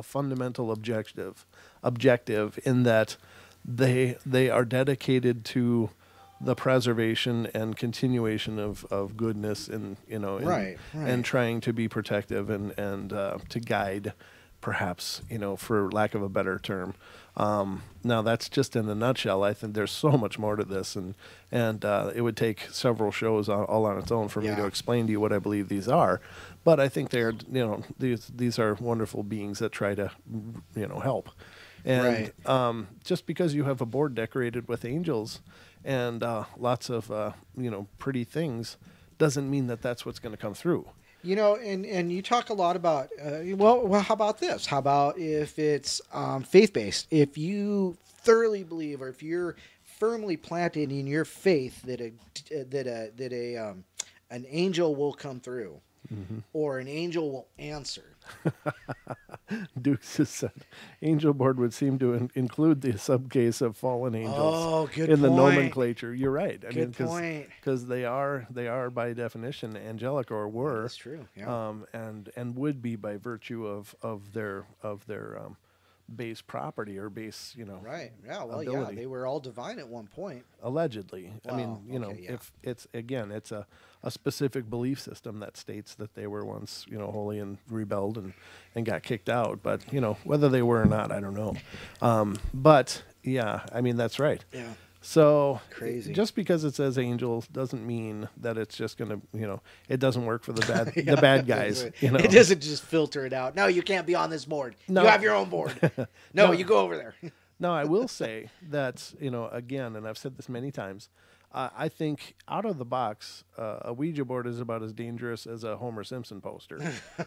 fundamental objective in that they are dedicated to the preservation and continuation of goodness and and trying to be protective and to guide, perhaps, you know, for lack of a better term. Now that's just in a nutshell. I think there's so much more to this, and it would take several shows all on its own for me to explain to you what I believe these are. But I think they are, you know, these are wonderful beings that try to, you know, help. And just because you have a board decorated with angels and lots of you know, pretty things doesn't mean that that's what's going to come through. You know, and you talk a lot about well, how about this? How about if it's faith-based? If you thoroughly believe, or if you're firmly planted in your faith that an angel will come through, or an angel will answer. Dukes has said Angel Board would seem to include the subcase of fallen angels. Oh, good in point. the nomenclature. You're right. I good point. Because they are by definition angelic, or were. That's true. Yeah. And would be by virtue of their base property or base, you know. Right. Yeah. Well, ability. yeah, they were all divine at one point. Allegedly. Well, I mean, you know, if it's a specific belief system that states that they were once, you know, holy and rebelled and got kicked out. But, you know, whether they were or not, I don't know. But yeah, I mean, that's right. Yeah. So crazy. Just because it says angels doesn't mean that it's just going to, it doesn't work for the bad the bad guys. It doesn't just filter it out. No, you can't be on this board. No. You have your own board. No, you go over there. No, I will say that, again, and I've said this many times, I think out of the box, a Ouija board is about as dangerous as a Homer Simpson poster.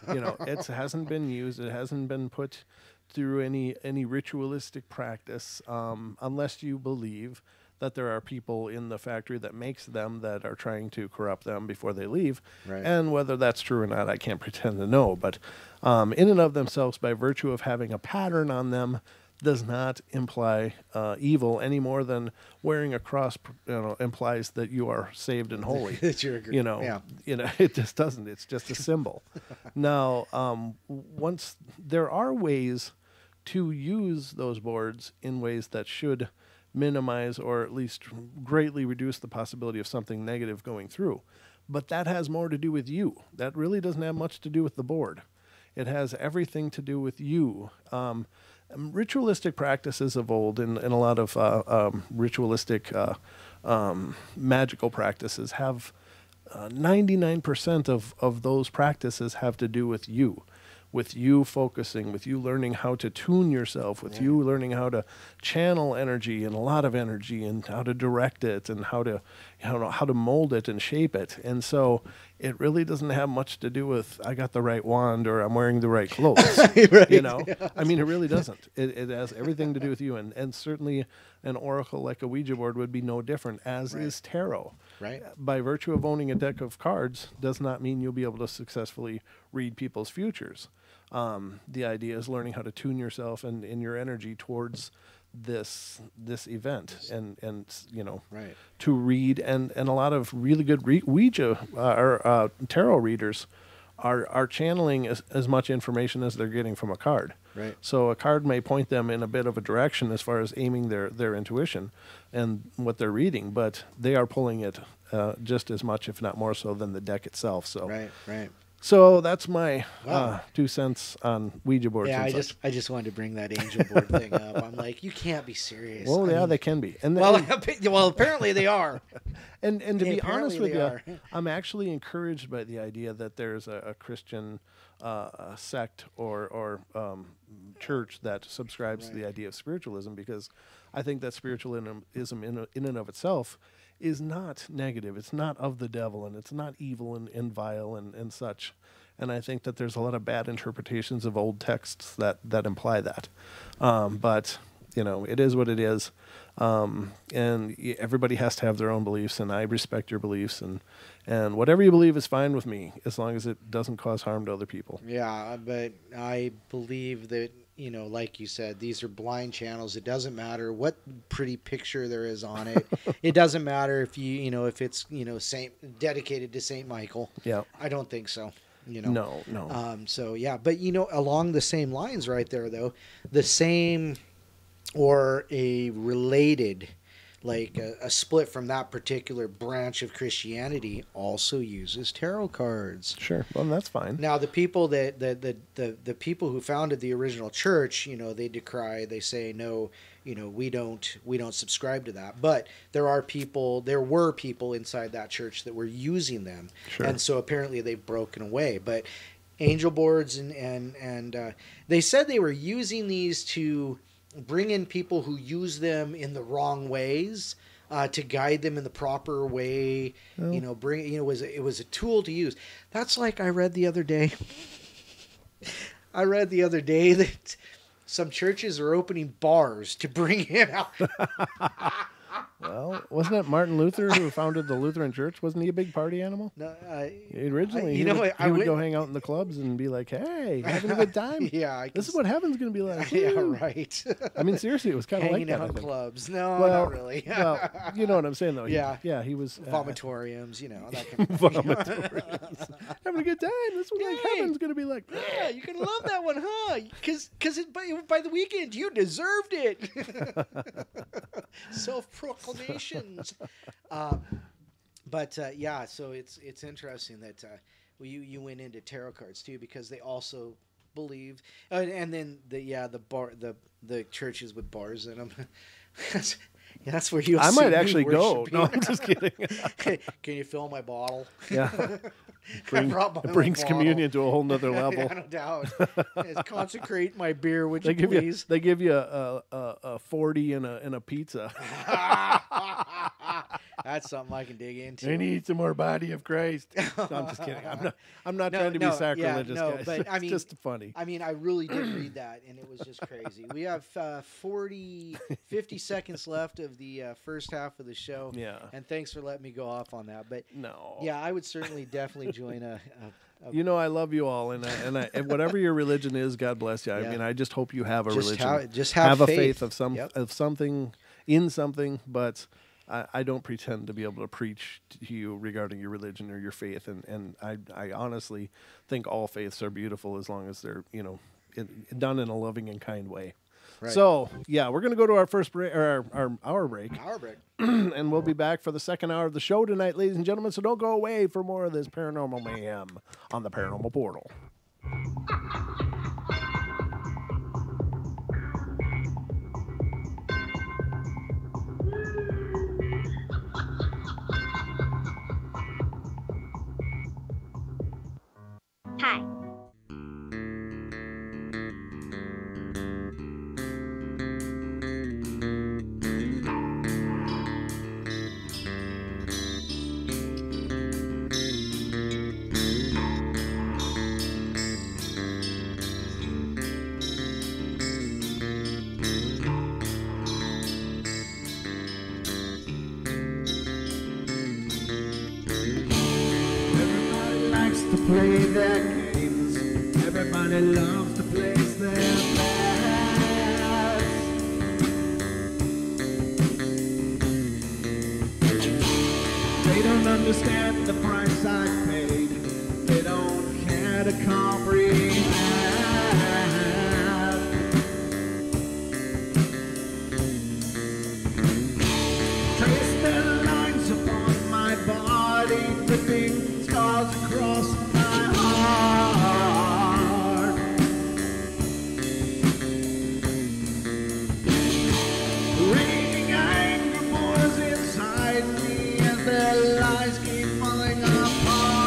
It hasn't been used. It hasn't been put through any ritualistic practice, unless you believe that there are people in the factory that makes them that are trying to corrupt them before they leave. Right. And whether that's true or not, I can't pretend to know. But in and of themselves, by virtue of having a pattern on them, does not imply evil any more than wearing a cross implies that you are saved and holy. That you're It just doesn't. It's just a symbol. Now, once there are ways to use those boards in ways that should minimize or at least greatly reduce the possibility of something negative going through. But that has more to do with you. That really doesn't have much to do with the board. It has everything to do with you. Ritualistic practices of old and a lot of ritualistic magical practices have 99% of those practices have to do with you focusing, with you learning how to tune yourself, with you learning how to channel energy and a lot of energy and how to direct it and how to mold it and shape it. And so it really doesn't have much to do with I got the right wand or I'm wearing the right clothes. Right. I mean, it really doesn't. It has everything to do with you. And certainly an oracle like a Ouija board would be no different, as is tarot. Right. By virtue of owning a deck of cards does not mean you'll be able to successfully read people's futures. The idea is learning how to tune yourself and your energy towards this event and to read and a lot of really good Ouija or tarot readers are channeling as much information as they're getting from a card. Right. So a card may point them in a bit of a direction as far as aiming their intuition and what they're reading, but they are pulling it just as much, if not more so, than the deck itself. So right. So that's my 2 cents on Ouija boards. Yeah, I just wanted to bring that angel board thing up. I'm like, you can't be serious. Well, they can be. And well, apparently they are. And to be honest with you, I'm actually encouraged by the idea that there's a Christian sect or church that subscribes to the idea of spiritualism, because I think that spiritualism in and of itself is not negative. It's not of the devil, and it's not evil and vile and such. And I think that there's a lot of bad interpretations of old texts that imply that. But, it is what it is. And everybody has to have their own beliefs, and I respect your beliefs. And whatever you believe is fine with me, as long as it doesn't cause harm to other people. Yeah, but I believe that, like you said, these are blind channels. It doesn't matter what pretty picture there is on it. It doesn't matter if if it's, dedicated to St. Michael. Yeah. I don't think so. No. So, yeah. But, along the same lines right there, though, the same or a related, like a split from that particular branch of Christianity, also uses tarot cards. Sure, well, that's fine. Now, the people the people who founded the original church, they decry. They say no. We don't subscribe to that. But there were people inside that church that were using them, sure. And so apparently they've broken away. But angel boards and they said they were using these to bring in people who use them in the wrong ways, to guide them in the proper way. Oh. It was a tool to use. That's like I read the other day that some churches are opening bars to bring in out. Well, wasn't it Martin Luther who founded the Lutheran Church? Wasn't he a big party animal? No, originally he would go hang out in the clubs and be like, "Hey, having a good time." Yeah, this is what heaven's going to be like. Yeah, right. I mean, seriously, it was kind of like that. Hanging out in clubs. No, not really. Well, you know what I'm saying, though. Yeah, he was vomitoriums. That kind of vomitoriums. Having a good time. This is what heaven's going to be like. Yeah, you're going to love that one, huh? Because by the weekend you deserved it. Self-proclamations. So it's interesting that you went into tarot cards too, because they also believe, and then the churches with bars in them. Yeah, that's where you. I might actually go. No, I'm just kidding. Can you fill my bottle? Yeah. It brings communion to a whole nother level. Yeah, no doubt. Consecrate my beer, would you please? They give you a 40 and a pizza. That's something I can dig into. I need some more body of Christ. No, I'm just kidding. I'm not trying to be sacrilegious, guys. But it's just funny. I mean, I really did read that, and it was just crazy. We have 50 seconds left of the first half of the show. Yeah. And thanks for letting me go off on that. But no. Yeah, I would certainly definitely join a I love you all, and whatever your religion is, God bless you. I mean, I just hope you have a religion. Just have a faith of something in something, but I don't pretend to be able to preach to you regarding your religion or your faith, and I honestly think all faiths are beautiful as long as they're done in a loving and kind way. Right. So, yeah, we're going to go to our first break, or our hour break. And we'll be back for the second hour of the show tonight, ladies and gentlemen. So don't go away for more of this paranormal mayhem on the Paranormal Portal. Hi. Play their games. Everybody loves to place their bets. They don't understand the price I paid. They don't care to comprehend. Trace their lines upon my body, dripping scars across my heart. Raging anger boils inside me as their lies keep falling apart.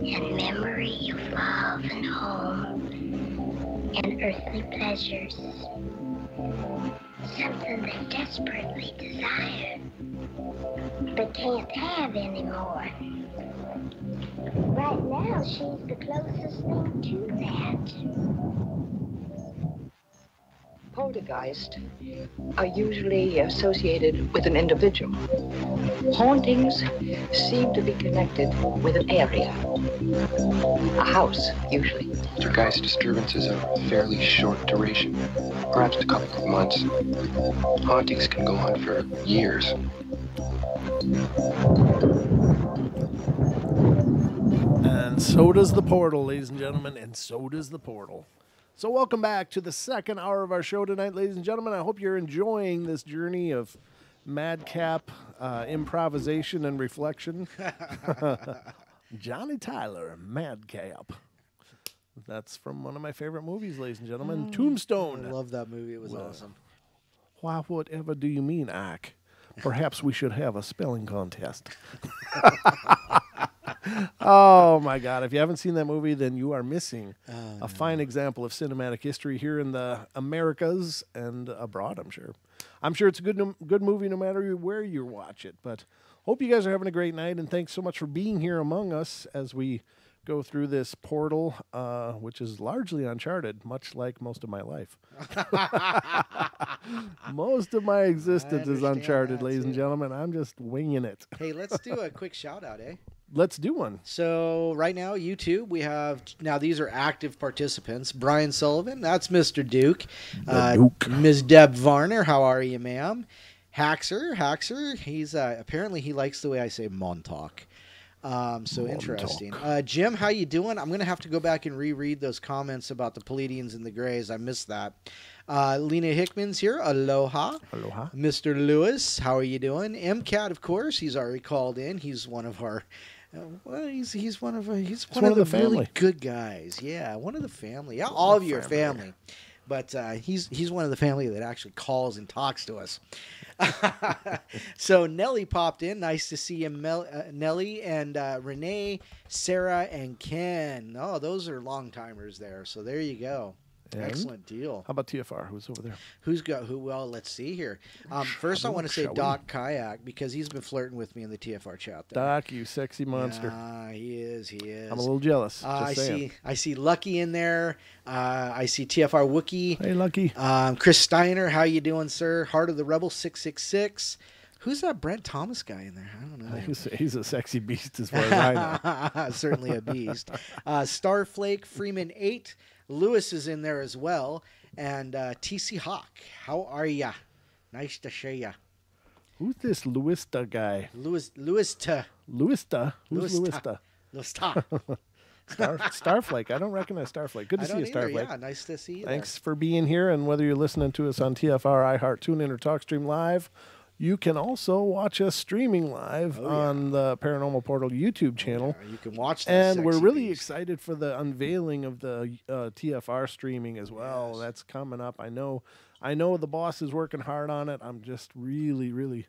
and memory of love and home and earthly pleasures. Something they desperately desire, but can't have anymore. Right now, she's the closest thing to that. Poltergeists are usually associated with an individual. Hauntings seem to be connected with an area. A house, usually. Poltergeist disturbances are fairly short duration, perhaps a couple of months. Hauntings can go on for years. And so does the portal, ladies and gentlemen, and so does the portal. So welcome back to the second hour of our show tonight, ladies and gentlemen. I hope you're enjoying this journey of madcap improvisation and reflection. Johnny Tyler, Madcap. That's from one of my favorite movies, ladies and gentlemen, Tombstone. I love that movie. It was awesome. Why, whatever do you mean, Ike? Perhaps we should have a spelling contest. Oh, my God. If you haven't seen that movie, then you are missing a fine example of cinematic history here in the Americas and abroad, I'm sure. I'm sure it's a good movie no matter where you watch it. But hope you guys are having a great night, and thanks so much for being here among us as we go through this portal, which is largely uncharted, much like most of my life. Most of my existence is uncharted, ladies and gentlemen. I'm just winging it. Hey, let's do a quick shout-out, eh? Let's do one. So right now, YouTube, we have, now these are active participants. Brian Sullivan, that's Mr. Duke. Ms. Deb Varner, how are you, ma'am? Haxer, he's, apparently he likes the way I say Montauk. So interesting. Jim, how you doing? I'm going to have to go back and reread those comments about the Pleiadians and the Greys. I missed that. Lena Hickman's here. Aloha. Aloha. Mr. Lewis, how are you doing? MCAT, of course, he's already called in. He's one of our... well, he's one of the family. Really good guys. Yeah, one of the family. Yeah, all of you are family, but he's one of the family that actually calls and talks to us. So Nellie popped in. Nice to see you, Nellie, and Renee, Sarah, and Ken. Oh, those are long timers there. So there you go. And excellent deal. How about TFR? Who's over there? Who's got who? Well, let's see here. First, I want to say Doc Kayak, because he's been flirting with me in the TFR chat there. Doc, you sexy monster. He is. I'm a little jealous. I see Lucky in there. I see TFR Wookie. Hey, Lucky. Chris Steiner, how you doing, sir? Heart of the Rebel 666. Who's that Brent Thomas guy in there? I don't know. He's a sexy beast as far as I know. Certainly a beast. Starflake Freeman 8. Lewis is in there as well. And TC Hawk, how are ya? Nice to see ya. Who's this Lewista guy? Lewista. Lewista? Who's Lewista? Starflake. I don't recognize Starflake. Good to see you, Starflake. Yeah, nice to see you. Thanks for being here. And whether you're listening to us on TFR, iHeart, TuneIn, or TalkStream Live, you can also watch us streaming live on the Paranormal Portal YouTube channel. You can watch that. And we're really excited for the unveiling of the TFR streaming as well. Yes. That's coming up. I know the boss is working hard on it. I'm just really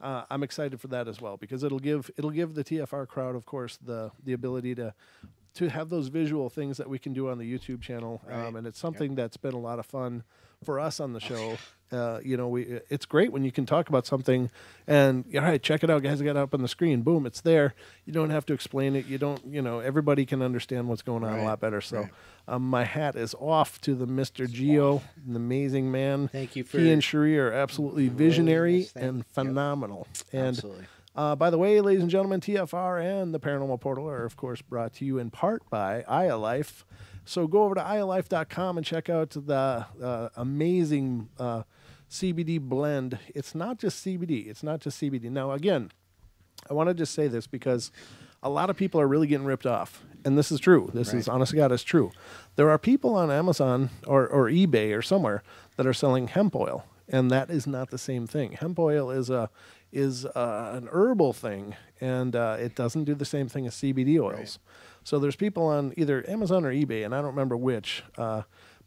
I'm excited for that as well, because it'll give the TFR crowd, of course, the ability to have those visual things that we can do on the YouTube channel. Right. And it's something that's been a lot of fun for us on the show. It's great when you can talk about something and, all right, check it out, guys. I got it up on the screen. Boom, it's there. You don't have to explain it. Everybody can understand what's going on a lot better. So my hat is off to the Mr. Geo, an amazing man. Thank you for... He and Cherie are absolutely visionary and phenomenal. Yep. Absolutely. By the way, ladies and gentlemen, TFR and the Paranormal Portal are, of course, brought to you in part by iAlife. So go over to iAlife.com and check out the amazing CBD blend. It's not just CBD. Now, again, I want to just say this because a lot of people are really getting ripped off. And this is true. This is, honest to God, it's true. There are people on Amazon or eBay or somewhere that are selling hemp oil, and that is not the same thing. Hemp oil is an herbal thing, and it doesn't do the same thing as CBD oils. Right. So there's people on either Amazon or eBay, and I don't remember which,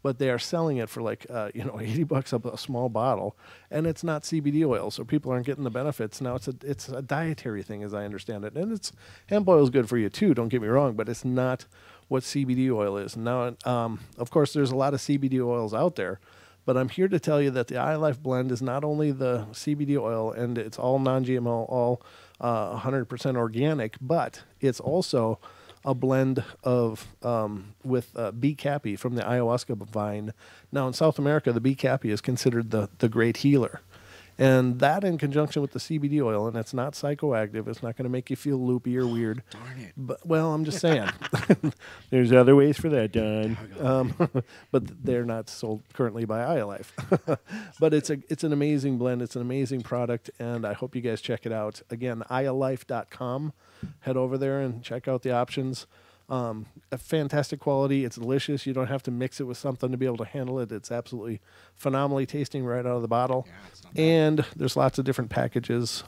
but they are selling it for like $80 a small bottle, and it's not CBD oil, so people aren't getting the benefits. Now it's a dietary thing, as I understand it, and hemp oil is good for you too. Don't get me wrong, but it's not what CBD oil is. Now, of course, there's a lot of CBD oils out there, but I'm here to tell you that the iLife blend is not only the CBD oil, and it's all non-GMO, all 100% organic, but it's also a blend of with bee cappy from the ayahuasca vine. Now in South America, the bee cappy is considered the great healer, and that in conjunction with the CBD oil, and it's not psychoactive. It's not going to make you feel loopy or weird. Darn it! But well, I'm just saying, there's other ways for that, Don. But they're not sold currently by iLife. But it's an amazing blend. It's an amazing product, and I hope you guys check it out. Again, iLife.com. Head over there and check out the options. A fantastic quality. It's delicious. You don't have to mix it with something to be able to handle it. It's absolutely phenomenally tasting right out of the bottle. Yeah, and there's lots of different packages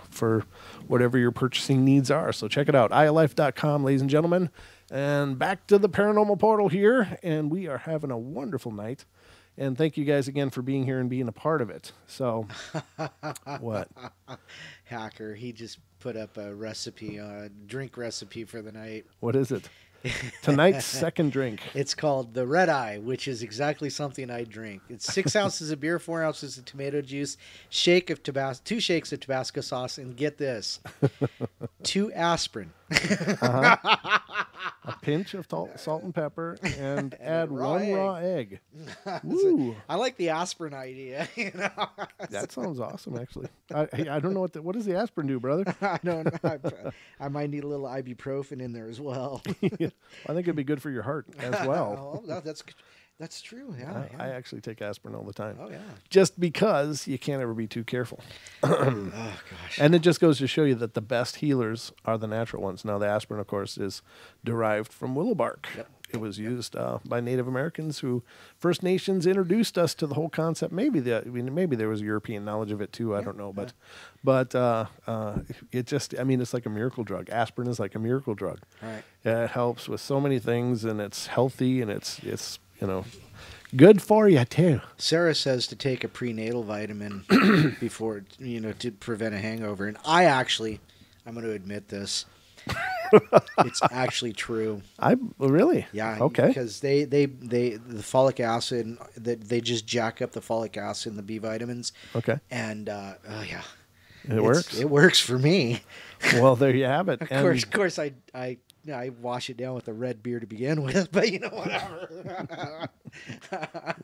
for whatever your purchasing needs are. So check it out. iLife.com, ladies and gentlemen. And back to the Paranormal Portal here. And we are having a wonderful night. And thank you guys again for being here and being a part of it. So, what? Hacker, he just put up a recipe, a drink recipe for the night. What is it? Tonight's second drink. It's called the Red Eye, which is exactly something I drink. It's 6 ounces of beer, 4 ounces of tomato juice, 2 shakes of Tabasco sauce, and get this, 2 aspirin. A pinch of salt and pepper, and add one raw egg. Woo. I like the aspirin idea. That sounds awesome, actually. I don't know what does the aspirin do, brother? I don't know. I might need a little ibuprofen in there as well. I think it'd be good for your heart as well. Oh, that's true. Yeah, I actually take aspirin all the time. Oh, yeah. Just because you can't ever be too careful. Oh, gosh. And it just goes to show you that the best healers are the natural ones. Now, the aspirin, of course, is derived from willow bark. Yep. It was used by Native Americans who First Nations introduced us to the whole concept. Maybe there was European knowledge of it too. I don't know, but it just, it's like a miracle drug. Aspirin is like a miracle drug. Right. It helps with so many things, and it's healthy, and it's good for you too. Sarah says to take a prenatal vitamin before, to prevent a hangover, and I'm going to admit this. It's actually true. Really? Yeah. Okay. Because the folic acid, they just jack up the folic acid in the B vitamins. Okay. And yeah, it works. It works for me. Well, there you have it. Of course, I wash it down with a red beer to begin with, but whatever.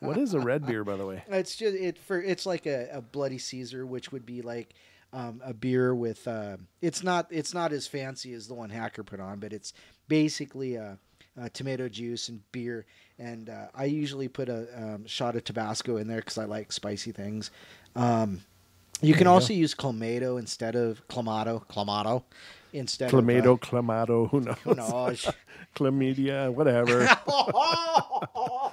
What is a red beer, by the way? It's just it's like a Bloody Caesar, which would be like. A beer with it's not as fancy as the one Hacker put on, but it's basically tomato juice and beer, and I usually put a shot of Tabasco in there because I like spicy things. You can also use clamato instead of clamato instead clamato, of clamato, who knows? Chlamydia, whatever.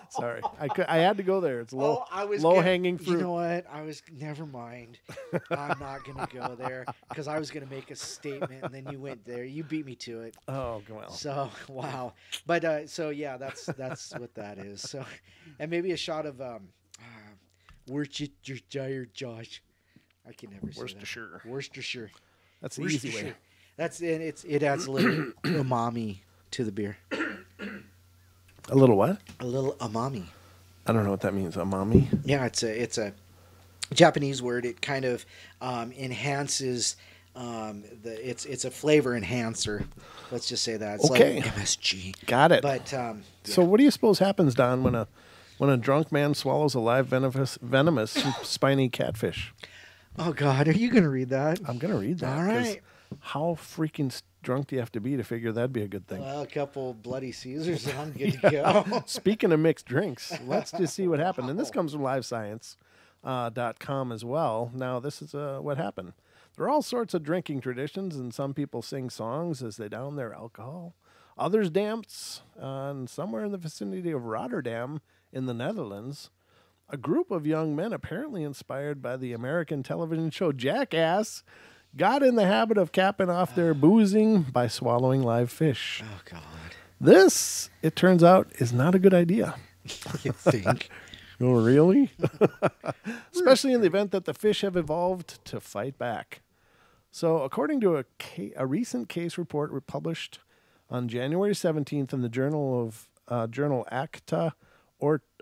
Sorry, I had to go there. It's low hanging fruit. You know what? Never mind. I'm not gonna go there because I was gonna make a statement, and then you went there. You beat me to it. Oh well. So wow, but so yeah, that's what that is. So, and maybe a shot of Worcestershire, Josh. I can never say Worcestershire. That. Worcestershire. That's the easy way. It adds a little umami to the beer. A little what? A little umami. I don't know what that means. Umami? Yeah, it's a Japanese word. It kind of enhances it's a flavor enhancer. Let's just say that. It's okay. Like MSG. Got it. But so what do you suppose happens, Don, when a drunk man swallows a live venomous spiny catfish? Oh God, are you going to read that? I'm going to read that. All right. How freaking drunk do you have to be to figure that'd be a good thing? Well, a couple Bloody Caesars and I'm good to go. Speaking of mixed drinks, let's just see what happened. And this comes from livescience.com as well. Now, this is what happened. There are all sorts of drinking traditions, and some people sing songs as they down their alcohol. Others dance, and somewhere in the vicinity of Rotterdam in the Netherlands, a group of young men, apparently inspired by the American television show Jackass, got in the habit of capping off their boozing by swallowing live fish. Oh, God. This, it turns out, is not a good idea. You think? Oh, really? Especially in the event that the fish have evolved to fight back. So, according to a recent case report published on January 17th in the journal Acta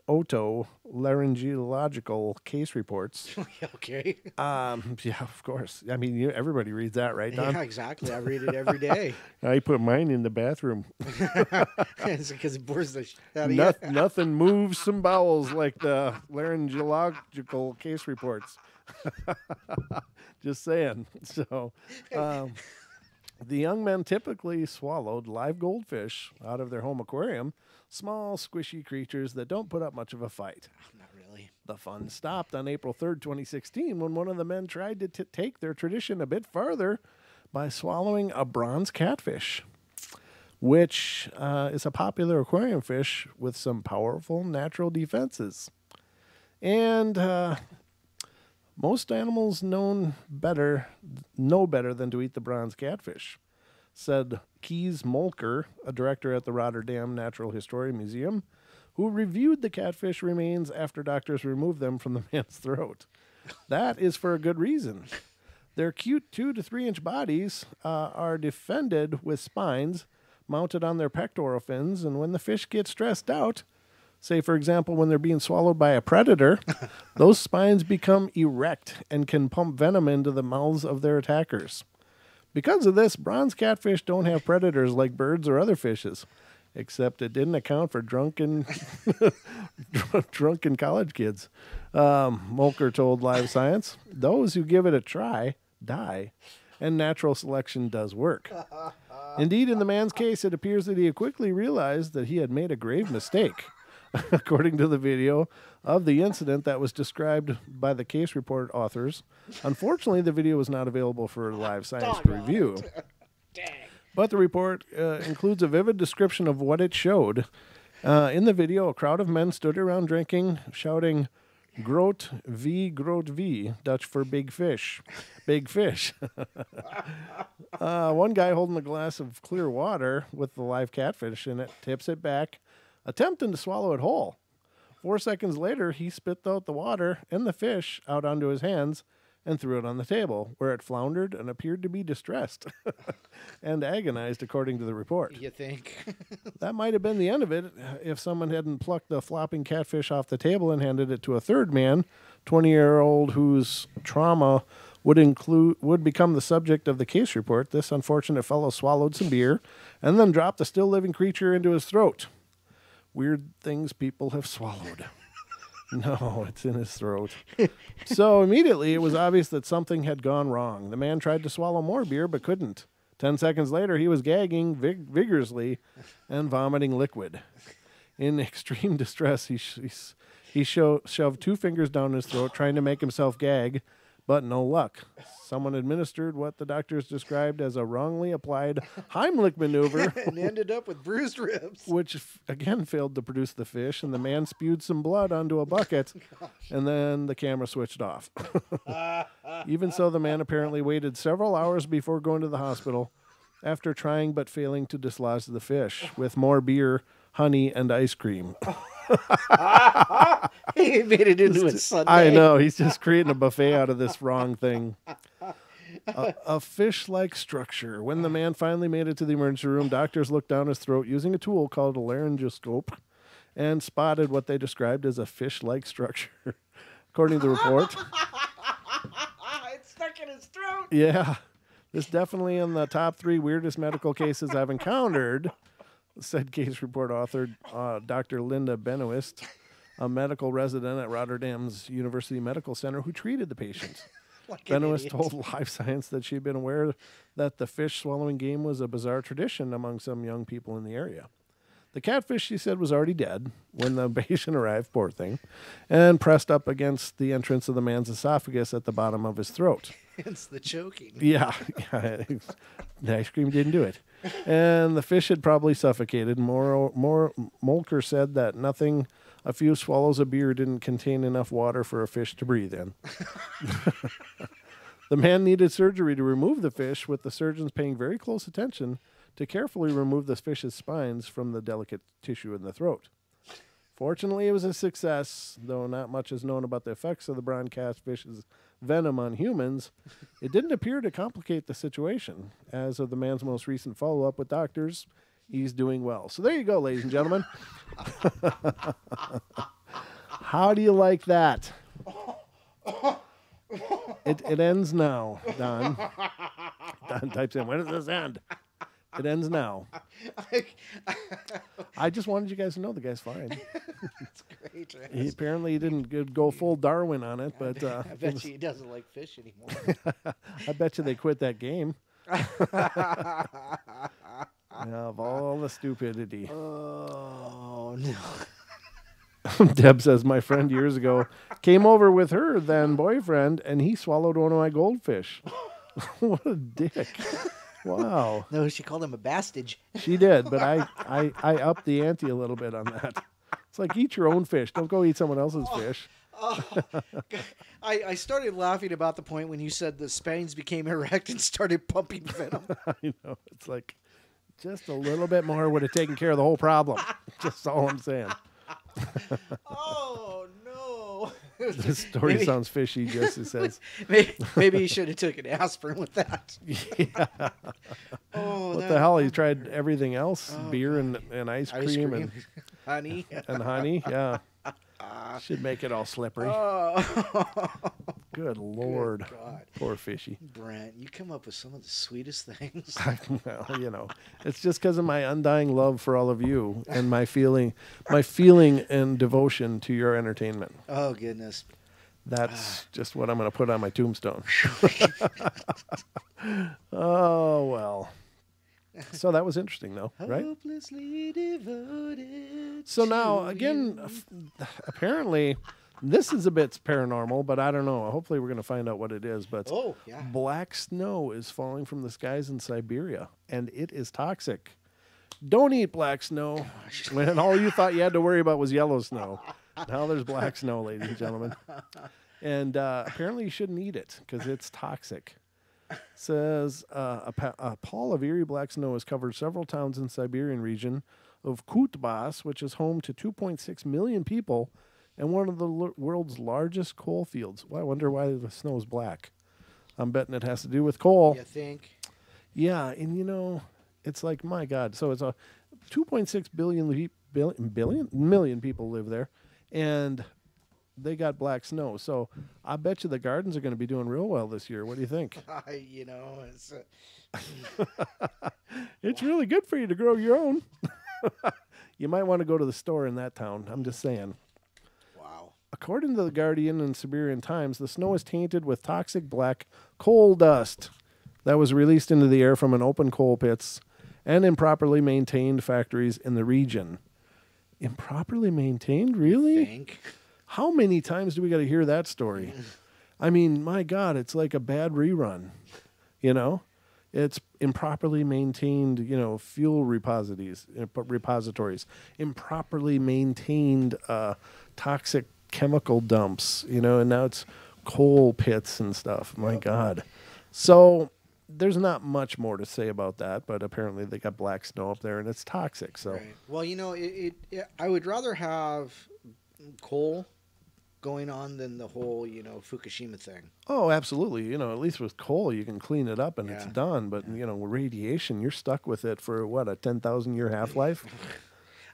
Otto Laryngological Case Reports. Okay. Yeah, of course. I mean, everybody reads that, right, Don? Yeah, exactly. I read it every day. I put mine in the bathroom. It's because it bores the shit out of you. Nothing moves some bowels like the laryngological case reports. Just saying. So, the young men typically swallowed live goldfish out of their home aquarium, small, squishy creatures that don't put up much of a fight. Not really. The fun stopped on April 3rd, 2016, when one of the men tried to take their tradition a bit further by swallowing a bronze catfish, which is a popular aquarium fish with some powerful natural defenses. And most animals know better than to eat the bronze catfish, said Kees Molker, a director at the Rotterdam Natural History Museum, who reviewed the catfish remains after doctors removed them from the man's throat. That is for a good reason. Their cute 2 to 3 inch bodies are defended with spines mounted on their pectoral fins, and when the fish get stressed out, say, for example, when they're being swallowed by a predator, those spines become erect and can pump venom into the mouths of their attackers. Because of this, bronze catfish don't have predators like birds or other fishes, except it didn't account for drunken college kids. Molker told Live Science, those who give it a try die, and natural selection does work. Indeed, in the man's case, it appears that he quickly realized that he had made a grave mistake. According to the video of the incident that was described by the case report authors. Unfortunately, the video was not available for Live Science to review. But the report includes a vivid description of what it showed. In the video, a crowd of men stood around drinking, shouting, "Groot V, Dutch for big fish. Big fish." One guy holding a glass of clear water with the live catfish in it tips it back, attempting to swallow it whole. 4 seconds later, he spit out the water and the fish out onto his hands and threw it on the table, where it floundered and appeared to be distressed and agonized, according to the report. You think? That might have been the end of it if someone hadn't plucked the flopping catfish off the table and handed it to a third man, 20-year-old whose trauma would become the subject of the case report. This unfortunate fellow swallowed some beer and then dropped the still living creature into his throat. Weird things people have swallowed. No, it's in his throat. So immediately it was obvious that something had gone wrong. The man tried to swallow more beer but couldn't. 10 seconds later, he was gagging vigorously and vomiting liquid. In extreme distress, he shoved 2 fingers down his throat, trying to make himself gag, but no luck. Someone administered what the doctors described as a wrongly applied Heimlich maneuver. And ended up with bruised ribs. Which, again, failed to produce the fish, and the man spewed some blood onto a bucket, and then the camera switched off. Even so, the man apparently waited several hours before going to the hospital after trying but failing to dislodge the fish with more beer, honey, and ice cream. He made it into a Sunday. I know. He's just creating a buffet out of this wrong thing. A fish-like structure. When the man finally made it to the emergency room, doctors looked down his throat using a tool called a laryngoscope and spotted what they described as a fish-like structure. According to the report. It's stuck in his throat. Yeah. This definitely in the top 3 weirdest medical cases I've encountered, said case report author Dr. Linda Benoist, a medical resident at Rotterdam's University Medical Center who treated the patient. Benoist told Live Science that she'd been aware that the fish swallowing game was a bizarre tradition among some young people in the area. The catfish, she said, was already dead when the patient arrived, poor thing, and pressed up against the entrance of the man's esophagus at the bottom of his throat. Hence the choking. Yeah. The ice cream didn't do it. And the fish had probably suffocated. Molker said that a few swallows of beer didn't contain enough water for a fish to breathe in. The man needed surgery to remove the fish, with the surgeons paying very close attention to carefully remove the fish's spines from the delicate tissue in the throat. Fortunately, it was a success, though not much is known about the effects of the brown catfish's venom on humans. It didn't appear to complicate the situation. As of the man's most recent follow-up with doctors, he's doing well. So there you go, ladies and gentlemen. How do you like that? It ends now, Don. Don types in, when does this end? It ends now. I just wanted you guys to know the guy's fine. That's great. He apparently didn't go full Darwin on it, but I bet you he doesn't like fish anymore. I bet you they quit that game. Of all the stupidity. Oh, no. Deb says, my friend years ago came over with her then boyfriend, and he swallowed one of my goldfish. What a dick. Wow. No, she called him a bastage. She did, but I upped the ante a little bit on that. It's like, eat your own fish. Don't go eat someone else's fish. I started laughing about the point when you said the spines became erect and started pumping venom. I know. It's like, just a little bit more would have taken care of the whole problem. Just all I'm saying. Oh, no. This story sounds fishy, Jesse says. Maybe he should have took an aspirin with that. Yeah. Oh, what the hell? He tried everything else. Beer and ice cream and honey. And honey, yeah. Should make it all slippery. Good Lord. Good God. Poor fishy. Brent, you come up with some of the sweetest things. Well, it's just because of my undying love for all of you and my feeling and devotion to your entertainment. Oh, goodness. That's just what I'm going to put on my tombstone. Oh, well. So that was interesting, though, right? Hopelessly devoted. So now, again, apparently, this is a bit paranormal, but I don't know. Hopefully, we're going to find out what it is. But black snow is falling from the skies in Siberia, and it is toxic. Don't eat black snow. When all you thought you had to worry about was yellow snow. Now there's black snow, ladies and gentlemen. And apparently, you shouldn't eat it because it's toxic. Says a pall of eerie black snow has covered several towns in the Siberian region of Kutbas, which is home to 2.6 million people and one of the world's largest coal fields. Well, I wonder why the snow is black. I'm betting it has to do with coal. You think? Yeah, and it's like, my God. So it's a 2.6 million people live there, and they got black snow. So I bet you the gardens are going to be doing real well this year. What do you think? It's it's really good for you to grow your own. You might want to go to the store in that town. I'm just saying. Wow. According to the Guardian and Siberian Times, the snow is tainted with toxic black coal dust that was released into the air from an open coal pits and improperly maintained factories in the region. Improperly maintained? Really? How many times do we got to hear that story? I mean, my God, it's like a bad rerun. It's improperly maintained, fuel repositories, improperly maintained toxic chemical dumps, and now it's coal pits and stuff. My God. So there's not much more to say about that, but apparently they got black snow up there and it's toxic. So, right. Well, I would rather have coal going on than the whole, Fukushima thing. Oh, absolutely. At least with coal, you can clean it up and it's done. But, with radiation, you're stuck with it for, a 10,000-year half-life?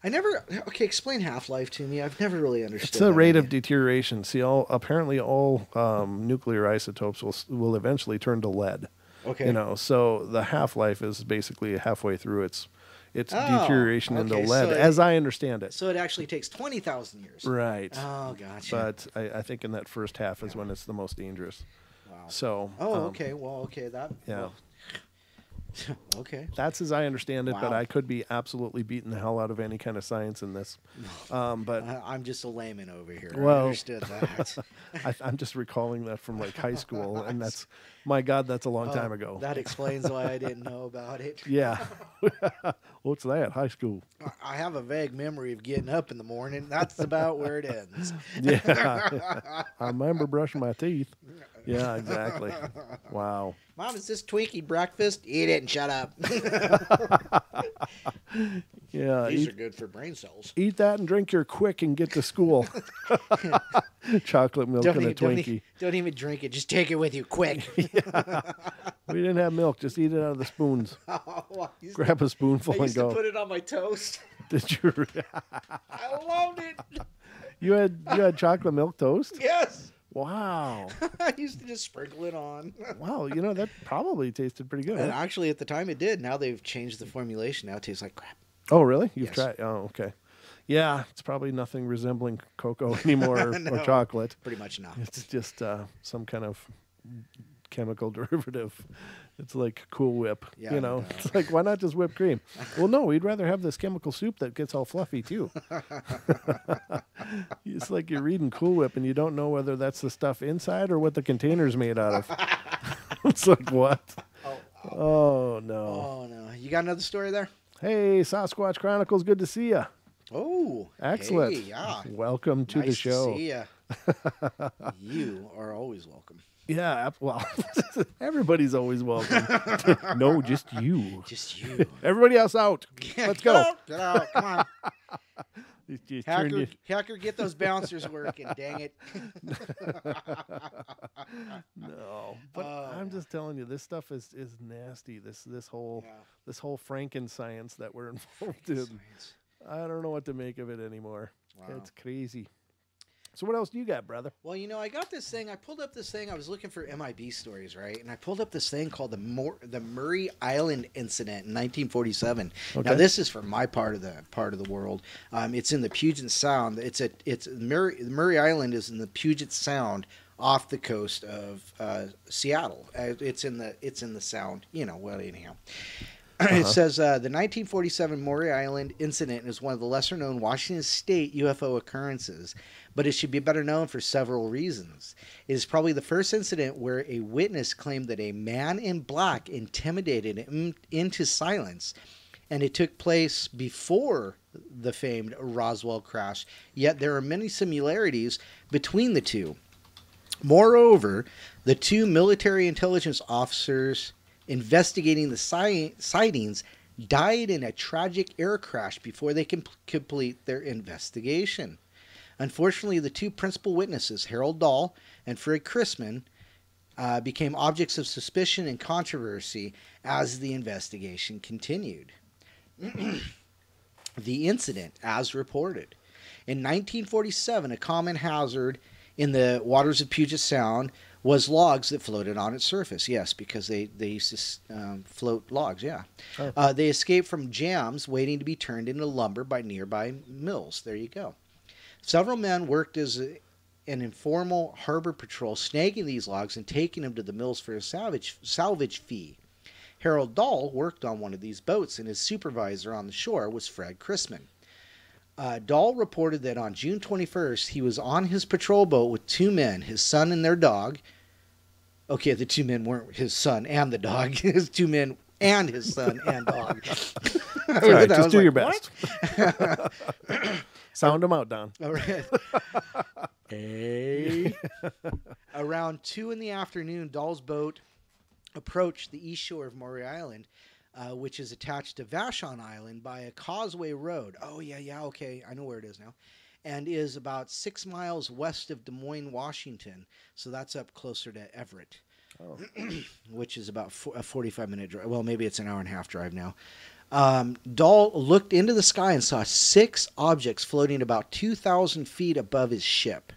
Explain half-life to me. I've never really understood It's a rate of deterioration. See, apparently all nuclear isotopes will eventually turn to lead. Okay. So the half-life is basically halfway through its deterioration into lead, so as I understand it. So it actually takes 20,000 years. Right. Oh, gotcha. But I think in that first half is when it's the most dangerous. Wow. So. Okay. Well, okay. Yeah. Well, okay. That's as I understand it, Wow. but I could be absolutely beating the hell out of any kind of science in this. But I'm just a layman over here. Well, I understood that. I'm just recalling that from high school, and that's, my God, that's a long time ago. That explains why I didn't know about it. Yeah. What's that? High school. I have a vague memory of getting up in the morning. That's about where it ends. Yeah. I remember brushing my teeth. Yeah, exactly. Wow. Mom, is this Twinkie breakfast? Eat it and shut up. Yeah, these are good for brain cells. Eat that and drink your quick and get to school. Chocolate milk and a Twinkie. Don't even drink it. Just take it with you, quick. Yeah. We didn't have milk. Just eat it out of the spoons. Grab a spoonful and go. I used to put it on my toast. Did you? I loved it. You had chocolate milk toast? Yes. Wow. I used to just sprinkle it on. Wow, that probably tasted pretty good. And actually, at the time, it did. Now they've changed the formulation. Now it tastes like crap. Oh, really? You've tried? Oh, okay. Yeah, it's probably nothing resembling cocoa anymore No, or chocolate. Pretty much not. It's just some kind of chemical derivative. It's like Cool Whip. Yeah, It's like, why not just whipped cream? Well, no, we'd rather have this chemical soup that gets all fluffy too. It's like you're reading Cool Whip and you don't know whether that's the stuff inside or what the container's made out of. It's like, what? Oh, no. Oh, no. You got another story there? Hey, Sasquatch Chronicles, good to see you. Oh, excellent. Hey, yeah. Welcome to the show. To see ya. You are always welcome. Yeah, well, everybody's always welcome. No, just you. Just you. Everybody else out. Let's go. Get out. Come on. Hacker, get those bouncers working. Dang it. No, but I'm just telling you, this stuff is nasty. This whole Frankenstein that we're involved in. I don't know what to make of it anymore. Wow. It's crazy. So what else do you got, brother? Well, I got this thing. I pulled up this thing. I was looking for MIB stories, right? And I pulled up this thing called the Murray Island Incident in 1947. Okay. Now, this is from my part of the world. It's in the Puget Sound. Murray Island is in the Puget Sound, off the coast of Seattle. It's in the Sound. Well, anyhow. It says the 1947 Maury Island incident is one of the lesser-known Washington State UFO occurrences, but it should be better known for several reasons. It is probably the first incident where a witness claimed that a man in black intimidated him into silence, and it took place before the famed Roswell crash, yet there are many similarities between the two. Moreover, the two military intelligence officers investigating the sightings died in a tragic air crash before they can complete their investigation. Unfortunately, the two principal witnesses, Harold Dahl and Fred Chrisman, became objects of suspicion and controversy as the investigation continued. The incident, as reported. In 1947, a common hazard in the waters of Puget Sound was logs that floated on its surface. Yes, because they used to float logs, yeah. Oh. They escaped from jams waiting to be turned into lumber by nearby mills. There you go. Several men worked as an informal harbor patrol, snagging these logs and taking them to the mills for a salvage fee. Harold Dahl worked on one of these boats, and his supervisor on the shore was Fred Chrisman. Dahl reported that on June 21st, he was on his patrol boat with two men, his son and their dog. Okay, the two men weren't his son and the dog. His two men and his son and dog. All right, just do your best. Sound them out, Don. All right. Hey. Around 2 p.m, Dahl's boat approached the east shore of Maury Island, which is attached to Vashon Island by a causeway road. Oh, yeah, okay. I know where it is now. And is about 6 miles west of Des Moines, Washington. So that's up closer to Everett, which is about a 45-minute drive. Well, maybe it's an hour and a half drive now. Dahl looked into the sky and saw 6 objects floating about 2,000 feet above his ship.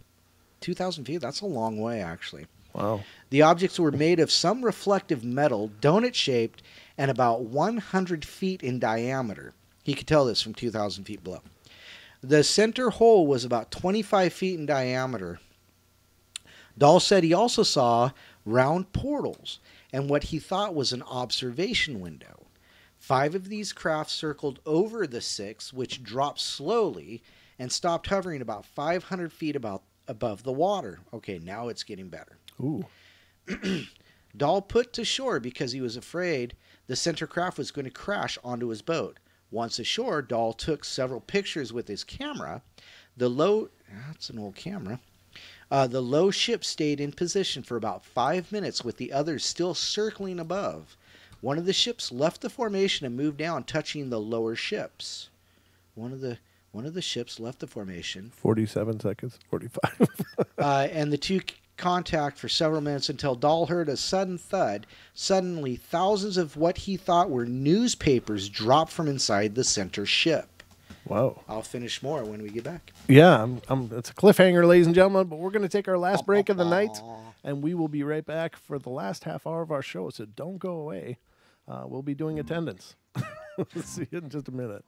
2,000 feet? That's a long way, actually. Wow. The objects were made of some reflective metal, donut-shaped, and about 100 feet in diameter. He could tell this from 2,000 feet below. The center hole was about 25 feet in diameter. Dahl said he also saw round portals and what he thought was an observation window. 5 of these craft circled over the 6, which dropped slowly and stopped hovering about 500 feet above the water. Okay, now it's getting better. Ooh. Dahl put to shore because he was afraid the center craft was going to crash onto his boat. Once ashore, Dahl took several pictures with his camera. That's an old camera. The low ship stayed in position for about 5 minutes with the others still circling above. One of the ships left the formation and moved down, touching the lower ships. One of the ships left the formation. 47 seconds, 45. And the two contact for several minutes until Dahl heard a sudden thud. Suddenly, thousands of what he thought were newspapers dropped from inside the center ship. Wow. I'll finish more when we get back. Yeah, it's a cliffhanger, ladies and gentlemen, but we're going to take our last break of the night, and we will be right back for the last half hour of our show, so don't go away. We'll be doing attendance. We'll see you in just a minute.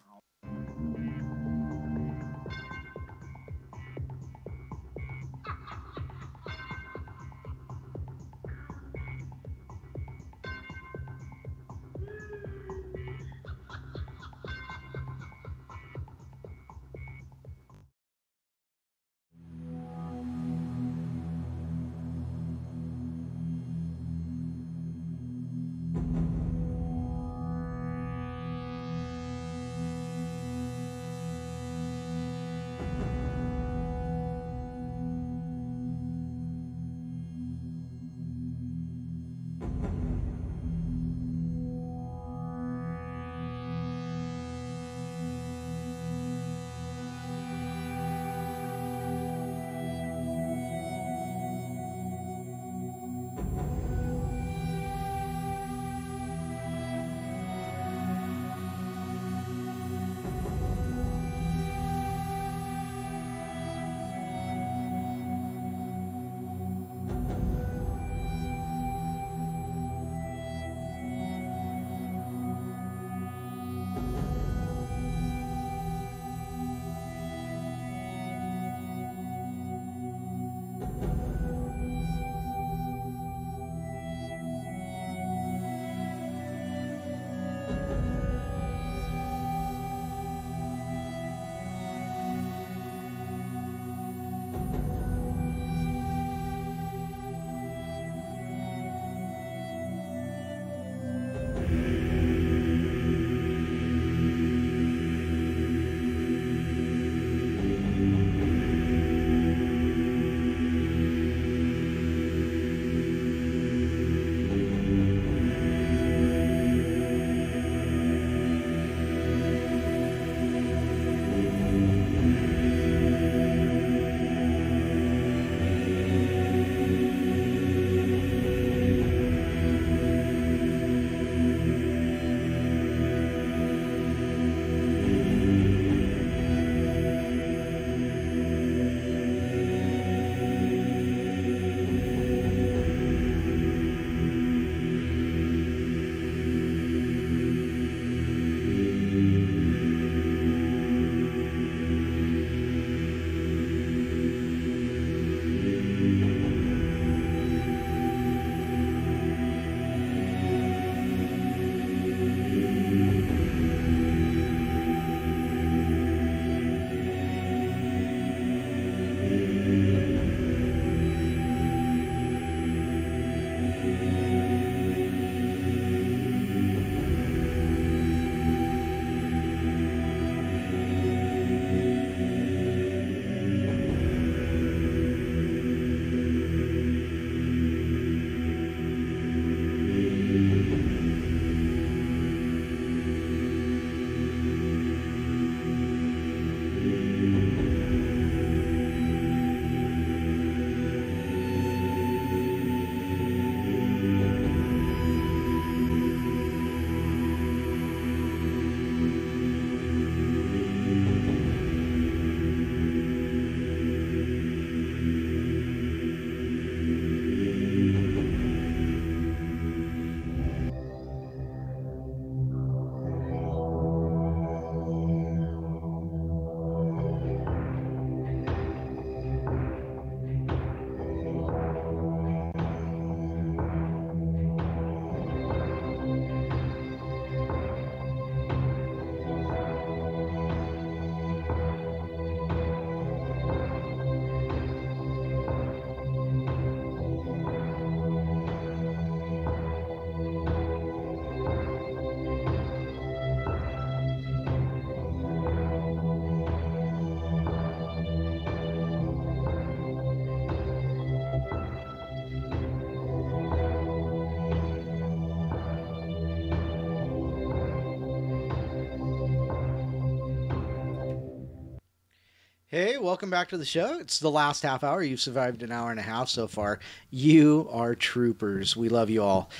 Hey, welcome back to the show. It's the last half hour. You've survived an hour and a half so far. You are troopers. We love you all.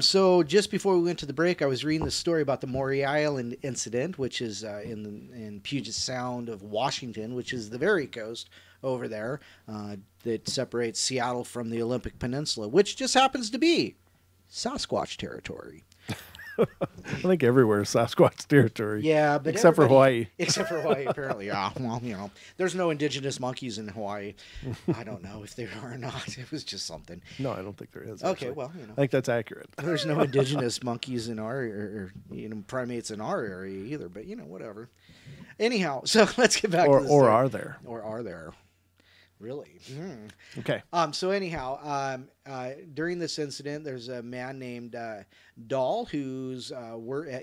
So just before we went to the break, I was reading the story about the Maury Island incident, which is in Puget Sound of Washington, which is the very coast over there that separates Seattle from the Olympic Peninsula, which just happens to be Sasquatch territory. I think everywhere is Sasquatch territory. Yeah, but except for Hawaii. Except for Hawaii, apparently. Yeah, well, there's no indigenous monkeys in Hawaii. I don't know if there are or not. It was just something. No, I don't think there is. Okay, actually. well, I think that's accurate. There's no indigenous monkeys in our, or primates in our area either. But whatever. Anyhow, so let's get back to this. Or are there? Or are there? Really? Okay. So anyhow, during this incident, there's a man named Dahl who's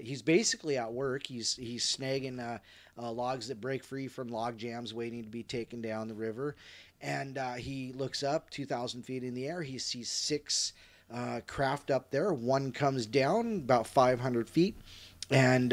he's basically at work. He's snagging logs that break free from log jams, waiting to be taken down the river. And he looks up 2,000 feet in the air. He sees 6 craft up there. One comes down about 500 feet, and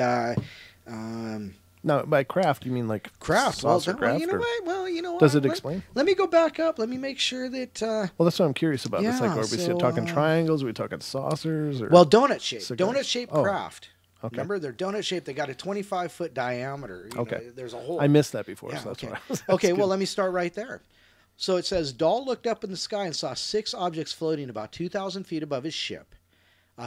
now, by craft, you mean like craft? Saucer Well, craft? you know what? Well, you know what? Does it explain? Let me go back up. Let me make sure that. Well, that's what I'm curious about. Yeah, It's like, are we talking triangles? Are we talking saucers? Or donut shaped. cigars? Donut shaped craft. Okay. Remember, they're donut shaped. They got a 25-foot diameter. Okay. There's a hole. I missed that before, Yeah, so that's okay. why I was Okay, asking. well, let me start right there. So it says, Dahl looked up in the sky and saw 6 objects floating about 2,000 feet above his ship.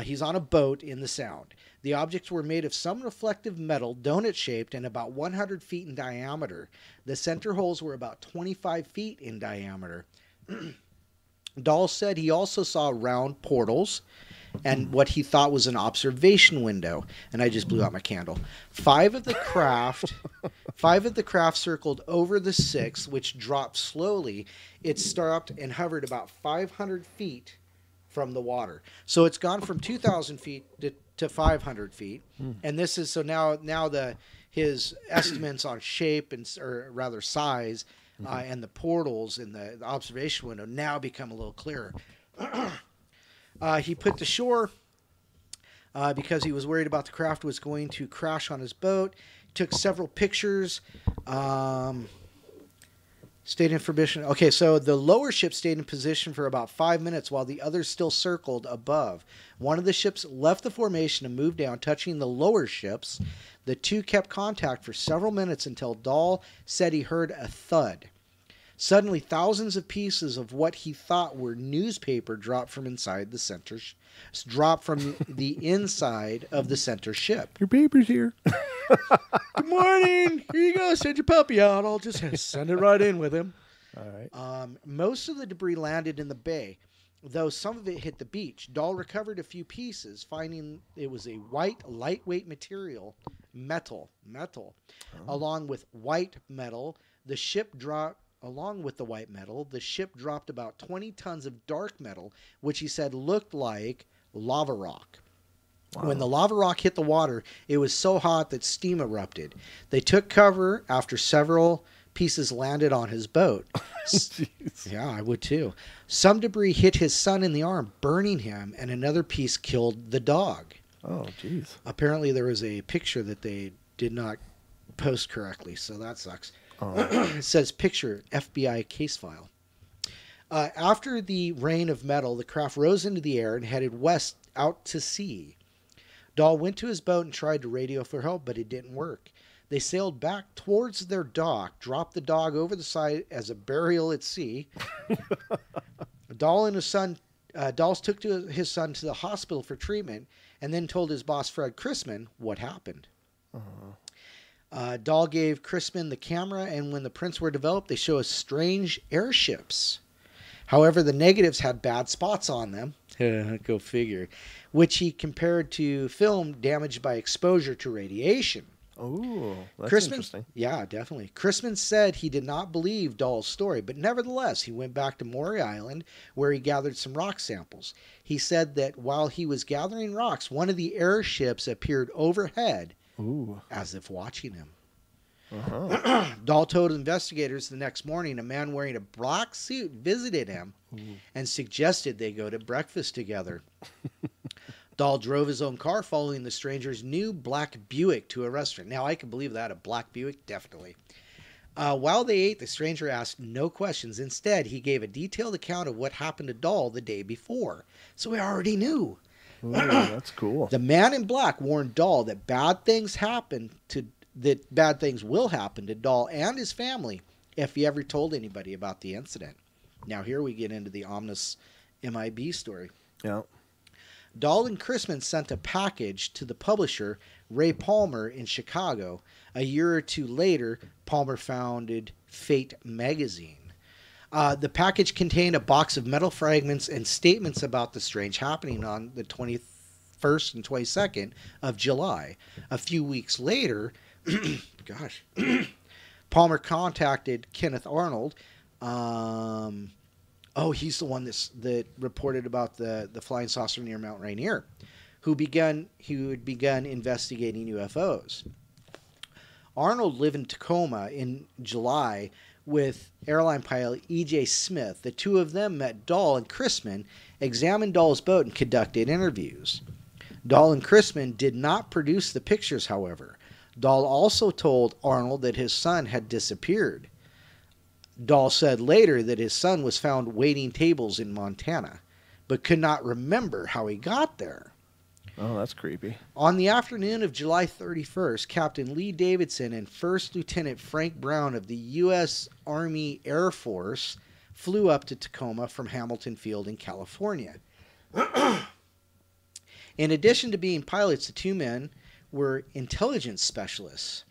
He's on a boat in the Sound. The objects were made of some reflective metal, donut-shaped, and about 100 feet in diameter. The center holes were about 25 feet in diameter. Dahl said he also saw round portals and what he thought was an observation window. And I just blew out my candle. 5 of the craft circled over the 6th, which dropped slowly. It stopped and hovered about 500 feet from the water. So it's gone from 2,000 feet to 500 feet. And this is, so now his estimates on shape or rather size and the portals in the observation window now become a little clearer. He put to shore because he was worried about the craft was going to crash on his boat. He took several pictures. Stayed in position. Okay, so the lower ship stayed in position for about 5 minutes while the others still circled above. One of the ships left the formation and moved down, touching the lower ships. The 2 kept contact for several minutes until Dahl said he heard a thud. Suddenly, thousands of pieces of what he thought were newspaper dropped from inside the center, dropped from the inside of the center ship. Your paper's here. Good morning. Here you go. Send your puppy out. I'll just send it right in with him. All right. Most of the debris landed in the bay, though some of it hit the beach. Dahl recovered a few pieces, finding it was a white, lightweight metal, along with white metal. Along with the white metal, the ship dropped about 20 tons of dark metal, which he said looked like lava rock. Wow. When the lava rock hit the water, it was so hot that steam erupted. They took cover after several pieces landed on his boat. Yeah, I would too. Some debris hit his son in the arm, burning him, and another piece killed the dog. Oh, jeez. Apparently there was a picture that they did not post correctly, so that sucks. Oh. It says picture FBI case file. After the rain of metal, the craft rose into the air and headed west out to sea. Dahl went to his boat and tried to radio for help, but it didn't work. They sailed back towards their dock, dropped the dog over the side as a burial at sea. Dahl and his son, Dahl took his son to the hospital for treatment and then told his boss, Fred Chrisman, what happened. Dahl gave Chrisman the camera, and when the prints were developed, they show us strange airships. However, the negatives had bad spots on them. Go figure. Which he compared to film damaged by exposure to radiation. Oh, that's interesting. Yeah, definitely. Chrisman said he did not believe Dahl's story, but nevertheless, he went back to Maury Island where he gathered some rock samples. He said that while he was gathering rocks, one of the airships appeared overhead. Ooh. As if watching him. Uh-huh. Dahl told investigators the next morning a man wearing a black suit visited him and suggested they go to breakfast together. Dahl drove his own car following the stranger's new black Buick to a restaurant. Now, I can believe that. A black Buick? Definitely. While they ate, the stranger asked no questions. Instead, he gave a detailed account of what happened to Dahl the day before. So we already knew. Ooh, that's cool. The man in black warned Dahl that bad things will happen to Dahl and his family if he ever told anybody about the incident. Now here we get into the ominous MIB story. Yeah. Dahl and Chrisman sent a package to the publisher Ray Palmer in Chicago. A year or two later, Palmer founded Fate magazine. The package contained a box of metal fragments and statements about the strange happening on the 21st and 22nd of July. A few weeks later, Palmer contacted Kenneth Arnold. He's the one that reported about the flying saucer near Mount Rainier, who had begun investigating UFOs. Arnold lived in Tacoma in July with airline pilot E.J. Smith. The two of them met Dahl and Chrisman, examined Dahl's boat, and conducted interviews. Dahl and Chrisman did not produce the pictures, however. Dahl also told Arnold that his son had disappeared. Dahl said later that his son was found waiting tables in Montana, but could not remember how he got there. Oh, that's creepy. On the afternoon of July 31st, Captain Lee Davidson and First Lieutenant Frank Brown of the U.S. Army Air Force flew up to Tacoma from Hamilton Field in California. In addition to being pilots, the two men were intelligence specialists.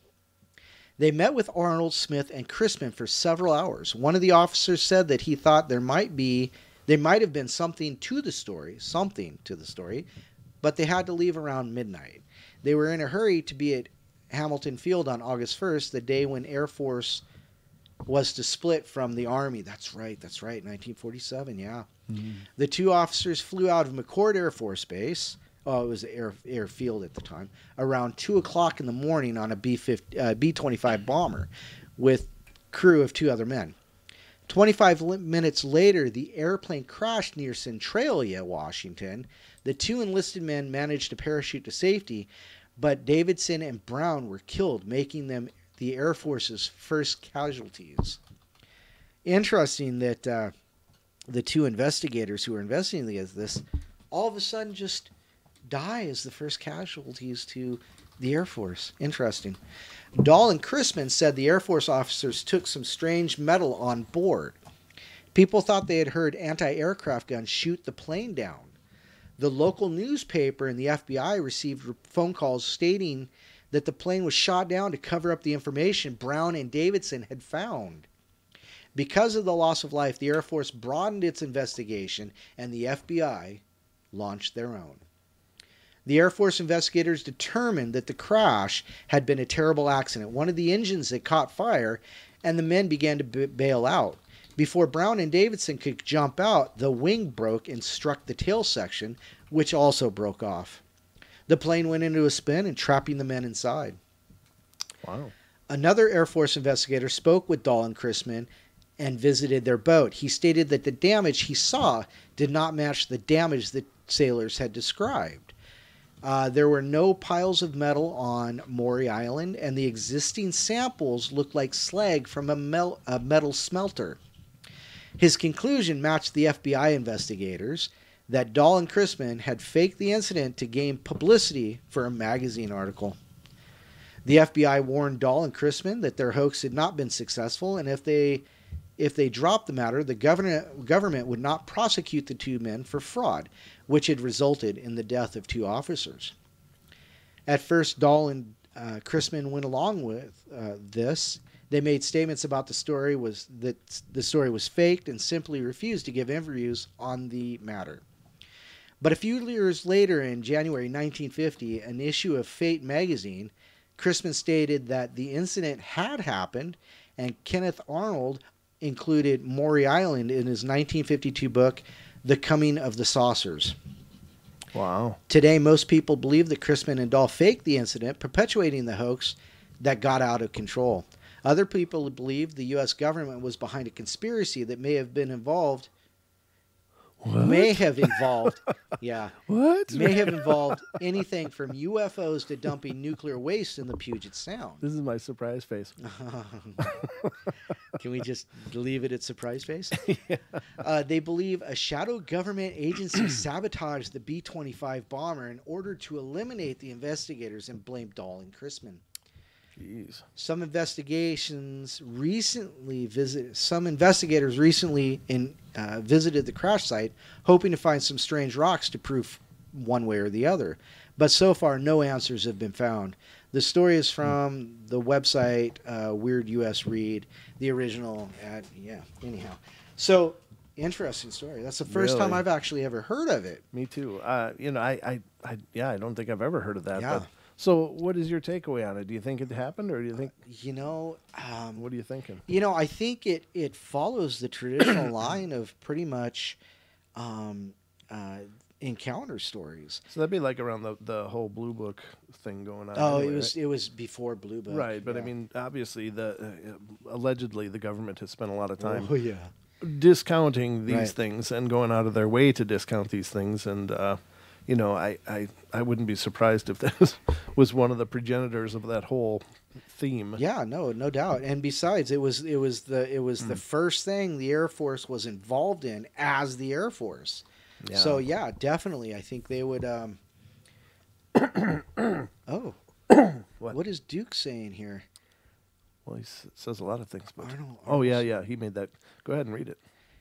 They met with Arnold, Smith, and Chrisman for several hours. One of the officers said that he thought there might have been something to the story, but they had to leave around midnight. They were in a hurry to be at Hamilton Field on August 1st, the day when Air Force was to split from the Army. That's right, 1947, yeah. Mm-hmm. The two officers flew out of McCord Air Force Base. Oh, it was airfield at the time, around 2 o'clock in the morning on a B-25 bomber with crew of two other men. 25 minutes later, the airplane crashed near Centralia, Washington. The two enlisted men managed to parachute to safety, but Davidson and Brown were killed, making them the Air Force's first casualties. Interesting that the two investigators who were investigating this all of a sudden just die as the first casualties to the Air Force. Interesting. Dahl and Chrisman said the Air Force officers took some strange metal on board. People thought they had heard anti-aircraft guns shoot the plane down. The local newspaper and the FBI received phone calls stating that the plane was shot down to cover up the information Brown and Davidson had found. Because of the loss of life, the Air Force broadened its investigation, and the FBI launched their own. The Air Force investigators determined that the crash had been a terrible accident. One of the engines had caught fire, and the men began to bail out. Before Brown and Davidson could jump out, the wing broke and struck the tail section, which also broke off. The plane went into a spin and trapping the men inside. Wow. Another Air Force investigator spoke with Dahl and Chrisman and visited their boat. He stated that the damage he saw did not match the damage that sailors had described. There were no piles of metal on Maury Island, and the existing samples looked like slag from a metal smelter. His conclusion matched the FBI investigators that Dahl and Chrisman had faked the incident to gain publicity for a magazine article. The FBI warned Dahl and Chrisman that their hoax had not been successful, and if they dropped the matter, the government would not prosecute the two men for fraud, which had resulted in the death of two officers. At first, Dahl and Chrisman went along with this. They made statements about the story was faked and simply refused to give interviews on the matter. But a few years later, in January 1950, an issue of Fate magazine, Chrisman stated that the incident had happened, and Kenneth Arnold included Maury Island in his 1952 book, The Coming of the Saucers. Wow. Today, most people believe that Chrisman and Dahl faked the incident, perpetuating the hoax that got out of control. Other people believe the U.S. government was behind a conspiracy that may have been involved. may have involved, what? May have involved anything from UFOs to dumping nuclear waste in the Puget Sound. This is my surprise face. Can we just leave it at surprise face? Yeah. They believe a shadow government agency sabotaged the B-25 bomber in order to eliminate the investigators and blame Dahl and Chrisman. Jeez. Some investigators recently visited the crash site, hoping to find some strange rocks to prove one way or the other. But so far, no answers have been found. The story is from the website Weird US Read, the original. Anyhow, so interesting story. That's the first time I've actually ever heard of it. Me too. I don't think I've ever heard of that. Yeah. But, so, what is your takeaway on it? Do you think it happened, or do you think? What are you thinking? I think it follows the traditional line of pretty much encounter stories. So that'd be like around the whole Blue Book thing going on. Oh, anyway, it was before Blue Book, right? But I mean, obviously, allegedly the government has spent a lot of time. Oh yeah. Discounting these things and going out of their way to discount these things, and I wouldn't be surprised if this was one of the progenitors of that whole theme. Yeah, no doubt. And besides, it was the first thing the Air Force was involved in as the Air Force. Yeah. So yeah, definitely, I think they would. Oh, what is Duke saying here? Well, he says a lot of things. But Arnold. Yeah, he made that. Go ahead and read it.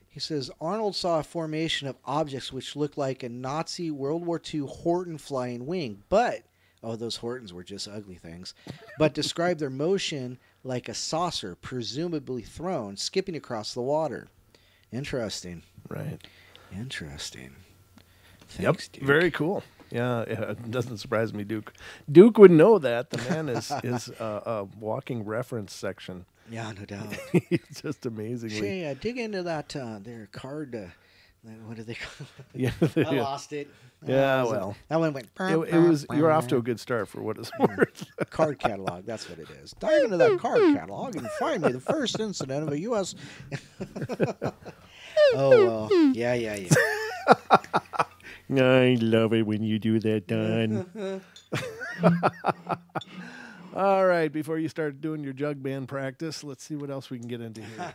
He says, Arnold saw a formation of objects which looked like a Nazi World War II Horton flying wing, but, those Hortons were just ugly things, but described their motion like a saucer, presumably thrown, skipping across the water. Interesting. Right. Interesting. Thanks, Duke. Very cool. Yeah, it doesn't surprise me, Duke. Duke would know that. The man is a walking reference section. Yeah, no doubt. It's just amazingly. Shay, dig into that their card. What do they call it? Yeah, I lost it. Yeah, well, that one went. It was. You're off to a good start for what it's worth. Card catalog. That's what it is. Dive into that card catalog and find me the first incident of a U.S. Oh well. Yeah. I love it when you do that, Don. All right, before you start doing your jug band practice, let's see what else we can get into here.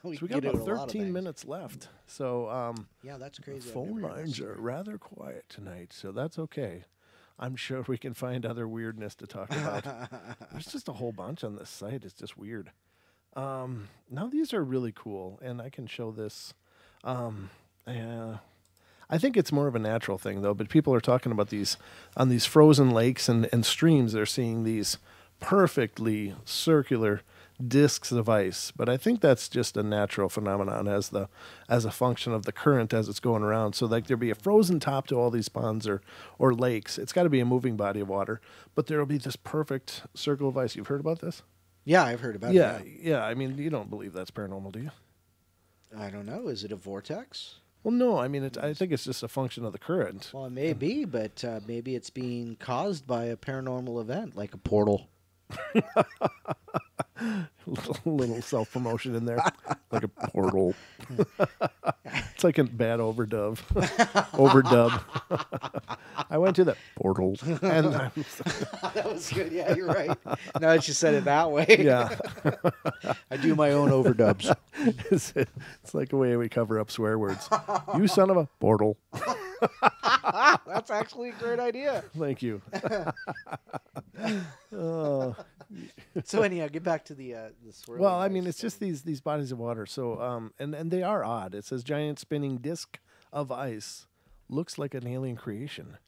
We got about 13 minutes left. So, yeah, that's crazy. Phone lines are rather quiet tonight, so that's okay. I'm sure we can find other weirdness to talk about. There's just a whole bunch on this site. It's just weird. Now, these are really cool, and I can show this. I think it's more of a natural thing, though, but people are talking about these on these frozen lakes and streams. They're seeing these perfectly circular discs of ice, but I think that's just a natural phenomenon as a function of the current as it's going around. So like there'll be a frozen top to all these ponds or lakes. It's got to be a moving body of water, but there'll be this perfect circle of ice. You've heard about this? Yeah, I've heard about it. Yeah. I mean, you don't believe that's paranormal, do you? I don't know. Is it a vortex? Well, no. I mean, I think it's just a function of the current. Well, it may be, but maybe it's being caused by a paranormal event, like a portal. little self-promotion in there, like a portal. It's like a bad overdub. I went to the portal, and that was good. Yeah, you're right. Now that you said it that way, yeah, I do my own overdubs. It's like a way we cover up swear words. You son of a portal. That's actually a great idea. Thank you. So anyhow, get back to the swirl. Well, I mean, it's just these bodies of water. So and they are odd. It says giant spinning disc of ice looks like an alien creation.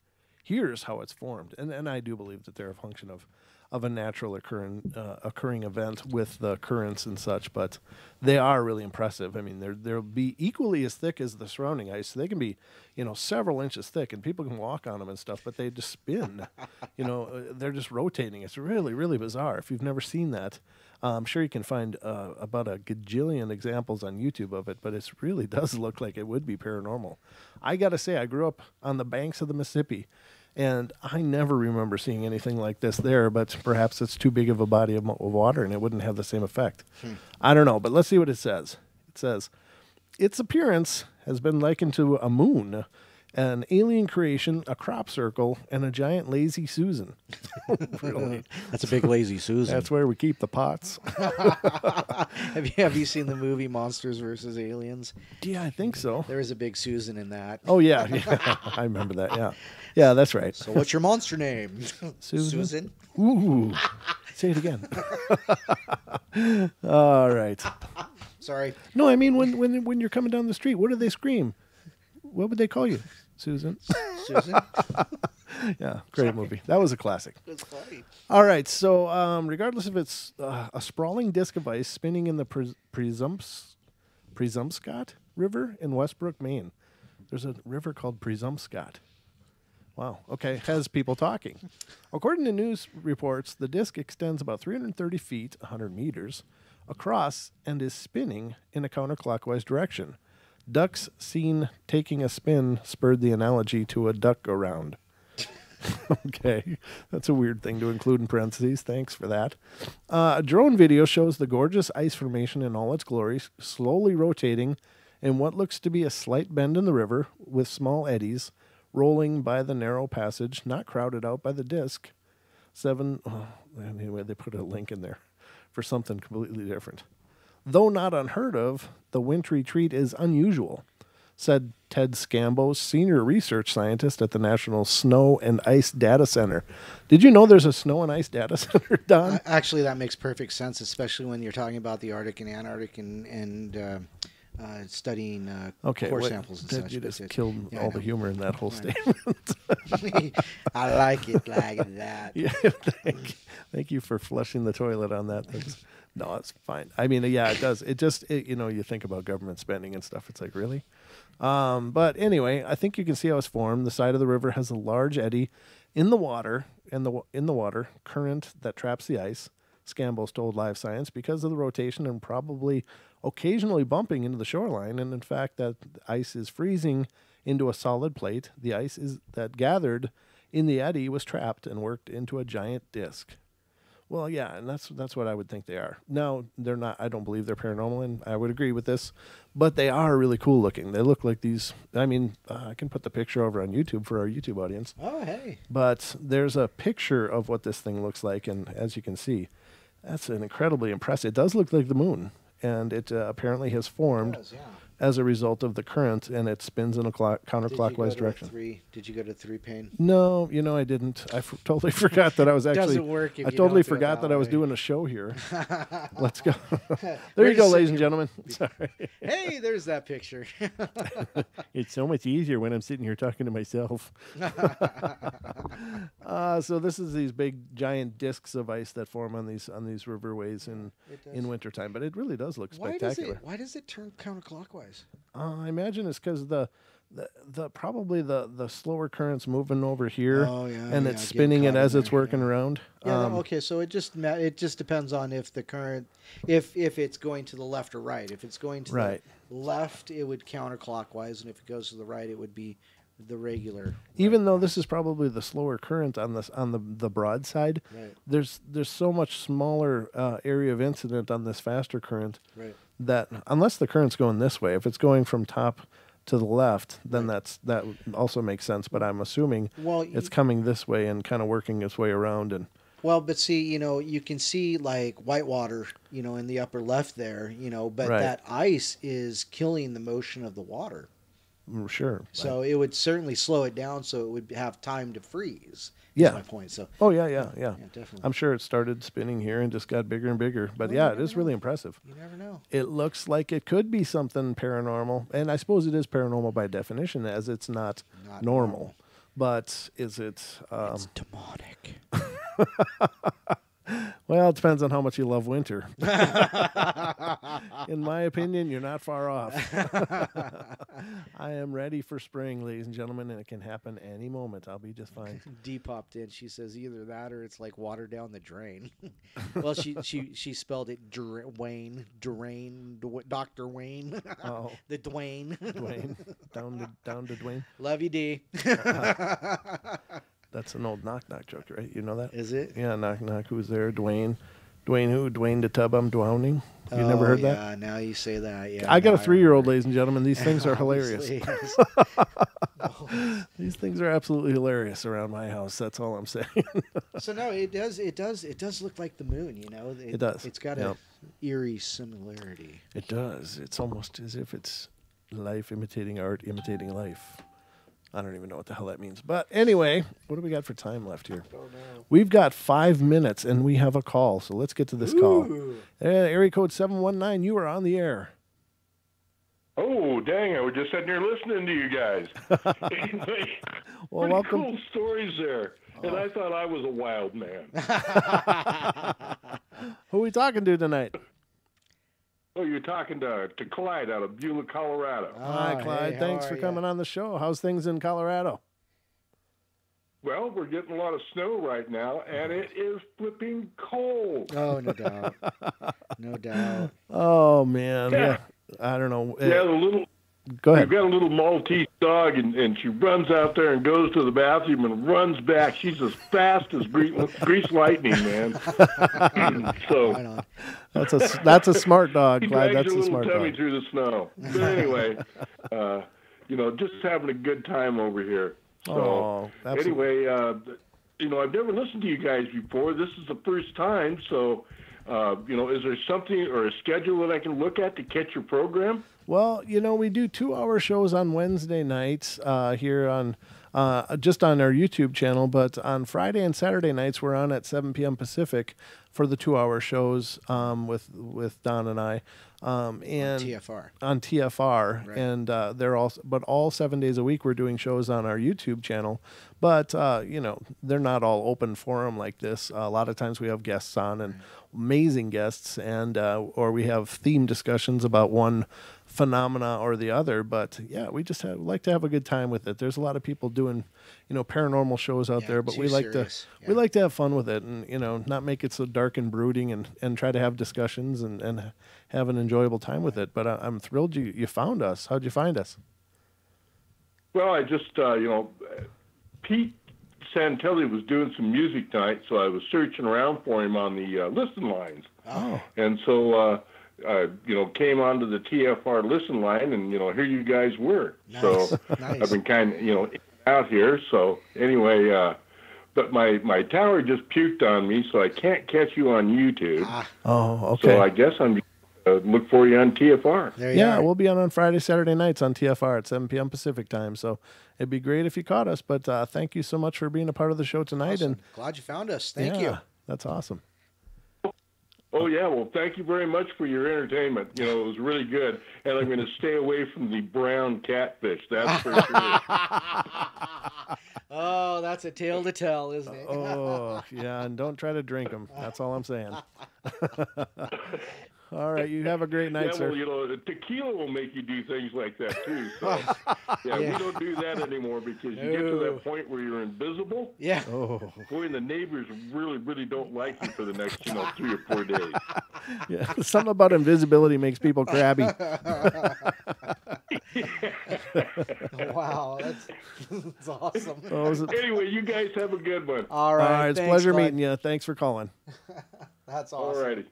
Here's how it's formed, and I do believe that they're a function of a natural occurring event with the currents and such. But they are really impressive. I mean, they'll be equally as thick as the surrounding ice. They can be, several inches thick, and people can walk on them and stuff. But they just spin. They're just rotating. It's really, really bizarre. If you've never seen that, I'm sure you can find about a gajillion examples on YouTube of it. But it really does look like it would be paranormal. I got to say, I grew up on the banks of the Mississippi. And I never remember seeing anything like this there, but perhaps it's too big of a body of water and it wouldn't have the same effect. I don't know, but let's see what it says. It says, its appearance has been likened to a moon, an alien creation, a crop circle, and a giant lazy Susan. Really? That's a big lazy Susan. That's where we keep the pots. Have you seen the movie Monsters vs. Aliens? Yeah, I think so. There is a big Susan in that. Oh, yeah. I remember that, yeah. Yeah, that's right. So what's your monster name? Susan? Ooh. Say it again. All right. Sorry. No, I mean, when you're coming down the street, what do they scream? What would they call you? Susan? Susan? Yeah, great movie. That was a classic. That's funny. All right, so regardless if it's a sprawling disc of ice spinning in the Presumpscot River in Westbrook, Maine. There's a river called Presumpscot. Wow, okay, has people talking. According to news reports, the disc extends about 330 feet, 100 meters, across and is spinning in a counterclockwise direction. Ducks seen taking a spin spurred the analogy to a duck-around. Okay, that's a weird thing to include in parentheses. Thanks for that. A drone video shows the gorgeous ice formation in all its glory, slowly rotating in what looks to be a slight bend in the river with small eddies rolling by the narrow passage, not crowded out by the disc. Anyway, they put a link in there for something completely different. Though not unheard of, the wintry treat is unusual, said Ted Scambo, senior research scientist at the National Snow and Ice Data Center. Did you know there's a snow and ice data center, Don? Actually, that makes perfect sense, especially when you're talking about the Arctic and Antarctic and studying core samples and such. You just killed all the humor in that whole statement. I like it like that. Yeah, thank you for flushing the toilet on that. No, it's fine. I mean, yeah, it does. You think about government spending and stuff. It's like, really? But anyway, I think you can see how it's formed. The side of the river has a large eddy in the water, current that traps the ice. Scambo's told Live Science because of the rotation and probably occasionally bumping into the shoreline. And in fact, that ice is freezing into a solid plate. The ice that gathered in the eddy was trapped and worked into a giant disc. Well, yeah, and that's what I would think they are. Now, they're not. I don't believe they're paranormal, and I would agree with this, but they are really cool looking. They look like these. I mean, I can put the picture over on YouTube for our YouTube audience. Oh, hey! But there's a picture of what this thing looks like, and as you can see, that's an incredibly impressive. It does look like the moon, and it apparently has formed as a result of the current, and it spins in a counterclockwise direction. Did you go to 3-pane? No, I didn't. I totally forgot that I was actually. Doesn't work if I you totally don't feel forgot that I was way. doing a show here. Let's go. There you go, ladies and gentlemen. Sorry. Hey, there's that picture. It's so much easier when I'm sitting here talking to myself. So this is these big giant discs of ice that form on these riverways in wintertime, but it really does look spectacular. Why does it turn counterclockwise? I imagine it's because probably the slower current's moving over here, and it's spinning it as it's working around. Yeah, okay. So it just depends on if the current, if it's going to the left or right. If it's going to the left, it would counterclockwise, and if it goes to the right, it would be the regular. Even though this is probably the slower current on the broad side, there's so much smaller area of incident on this faster current that unless the current's going this way, if it's going from top to the left, then that also makes sense. But I'm assuming it's coming this way and kind of working its way around. And but see, you can see like whitewater, in the upper left there, but that ice is killing the motion of the water. Sure. So it would certainly slow it down, so it would have time to freeze. That's my point. So. Oh yeah, definitely. I'm sure it started spinning here and just got bigger and bigger. But it is really impressive. You never know. It looks like it could be something paranormal, and I suppose it is paranormal by definition, as it's not normal. But is it? It's demonic. Well, it depends on how much you love winter. In my opinion, you're not far off. I am ready for spring, ladies and gentlemen, and it can happen any moment. I'll be just fine. Dee popped in. She says either that or it's like water down the drain. Well, she spelled it Dwayne, Dr. Wayne. Oh, the Dwayne. Dwayne, down to Dwayne. Love you, Dee. That's an old knock knock joke, right? You know that? Is it? Yeah, knock knock. Who's there? Dwayne. Dwayne the Tub I'm Drowning. You never heard that? Yeah, now you say that. Yeah, I got a 3-year-old, ladies and gentlemen. These things are hilarious. These things are absolutely hilarious around my house. That's all I'm saying. So no, it does look like the moon. It does. It's got a eerie similarity. It does. It's almost as if it's life imitating art, imitating life. I don't even know what the hell that means. But anyway, what do we got for time left here? Oh, no. We've got 5 minutes, and we have a call. So let's get to this call. Area code 719, you are on the air. Oh, dang, I was just sitting here listening to you guys. Anyway, well, welcome. Cool stories there. And I thought I was a wild man. Who are we talking to tonight? Oh, you're talking to Clyde out of Beulah, Colorado. Hi, Clyde. Hey, thanks for coming on the show. How's things in Colorado? Well, we're getting a lot of snow right now, and it is flipping cold. Oh, no doubt. No doubt. Oh, man. Yeah. I don't know. Yeah, the little... Go ahead. We've got a little Maltese dog, and she runs out there and goes to the bathroom and runs back. She's as fast as grease lightning, man. So that's a smart dog, Clyde. That's a smart dog. Tummy through the snow. But anyway, just having a good time over here. So anyway, I've never listened to you guys before. This is the first time. So, is there something or a schedule that I can look at to catch your program? Well, we do 2-hour shows on Wednesday nights here on just on our YouTube channel, but on Friday and Saturday nights we're on at 7 p.m. Pacific for the 2-hour shows with Don and I. And on TFR, right. And they're all 7 days a week we're doing shows on our YouTube channel, but they're not all open forum like this. A lot of times we have guests on and amazing guests, and or we have theme discussions about one phenomena or the other. But yeah, we just like to have a good time with it. There's a lot of people doing paranormal shows out there, but we like to have fun with it, and not make it so dark and brooding, and try to have discussions and have an enjoyable time with it. But I'm thrilled you found us. How'd you find us? Well, I just Pete Santelli was doing some music tonight, so I was searching around for him on the listen lines. Oh. And so came onto the TFR listen line, and here you guys were. Nice. So Nice. I've been kind of out here. So anyway, but my tower just puked on me, so I can't catch you on YouTube. Oh, okay. So I guess I'm look for you on TFR. Yeah, we'll be on Friday, Saturday nights on TFR at 7 p.m. Pacific time. So it'd be great if you caught us. But thank you so much for being a part of the show tonight. Awesome. And glad you found us. Thank you. That's awesome. Oh, yeah. Well, thank you very much for your entertainment. It was really good. And I'm going to stay away from the brown catfish. That's for sure. Oh, that's a tale to tell, isn't it? Oh, yeah. And don't try to drink them. That's all I'm saying. All right. You have a great night, sir. Well, tequila will make you do things like that, too. So, we don't do that anymore because you get to that point where you're invisible. Yeah. Oh. Boy, and the neighbors really, really don't like you for the next, 3 or 4 days. Yeah. Something about invisibility makes people crabby. Wow. That's awesome. Anyway, you guys have a good one. All right. It's a pleasure meeting you. Thanks for calling. That's awesome. All righty.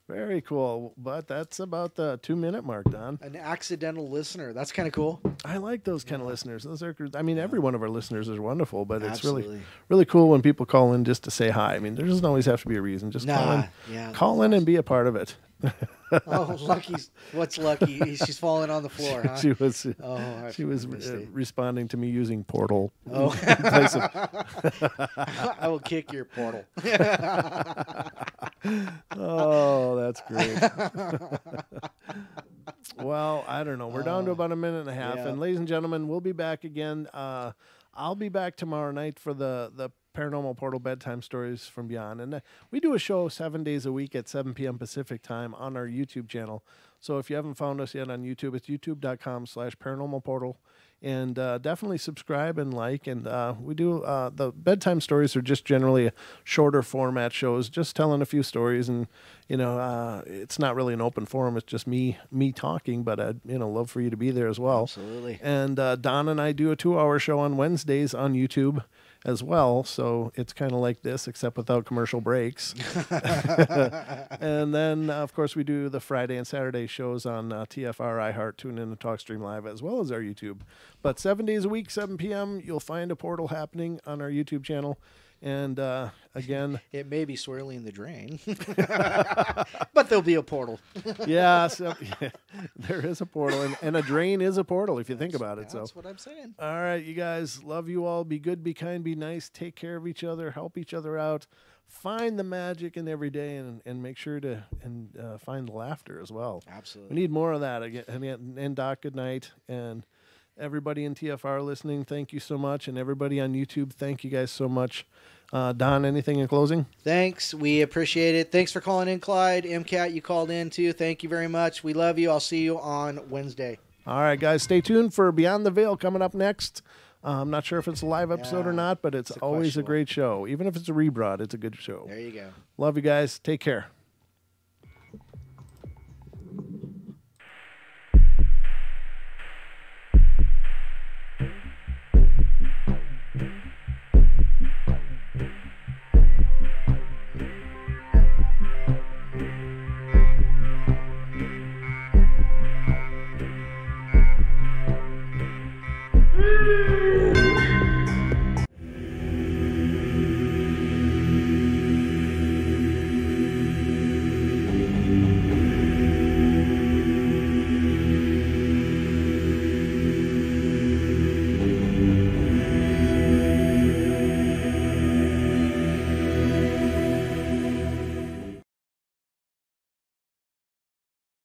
Very cool. But that's about the 2-minute mark, Don. An accidental listener. That's kind of cool. I like those kind of listeners. Those are, every one of our listeners is wonderful, but Absolutely. It's really cool when people call in just to say hi. I mean, there doesn't always have to be a reason. Just call in and be a part of it. Oh, Lucky's. What's Lucky? She's falling on the floor, huh? She was responding to me using Portal. Oh. In place of... I will kick your portal. Oh, that's great. Well, I don't know. We're down to about a minute and a half. Yeah. And ladies and gentlemen, we'll be back again. I'll be back tomorrow night for the Paranormal Portal Bedtime Stories from Beyond. And we do a show 7 days a week at 7 p.m. Pacific time on our YouTube channel. So if you haven't found us yet on YouTube, it's youtube.com/paranormalportal. And definitely subscribe and like. And we do the bedtime stories are just generally shorter format shows, just telling a few stories. And, it's not really an open forum. It's just me talking. But I'd love for you to be there as well. Absolutely. And Don and I do a 2-hour show on Wednesdays on YouTube. as well. So it's kind of like this, except without commercial breaks. And then, of course, we do the Friday and Saturday shows on TFR, iHeart, TuneIn, and TalkStream Live, as well as our YouTube. But 7 days a week, 7 p.m., you'll find a portal happening on our YouTube channel. And again, it may be swirling the drain, but there'll be a portal. Yeah, there is a portal, and a drain is a portal if you think about it. That's what I'm saying. All right, you guys, love you all. Be good, be kind, be nice. Take care of each other. Help each other out. Find the magic in every day, and make sure to find the laughter as well. Absolutely, we need more of that. Again, and Doc, good night, and everybody in TFR listening, thank you so much, and everybody on YouTube, thank you guys so much. Don, anything in closing? Thanks. We appreciate it. Thanks for calling in, Clyde. MCAT, you called in too. Thank you very much. We love you. I'll see you on Wednesday. All right, guys, stay tuned for Beyond the Veil coming up next. I'm not sure if it's a live episode or not, but it's always a great show. Even if it's a rebroad, it's a good show. There you go. Love you guys. Take care.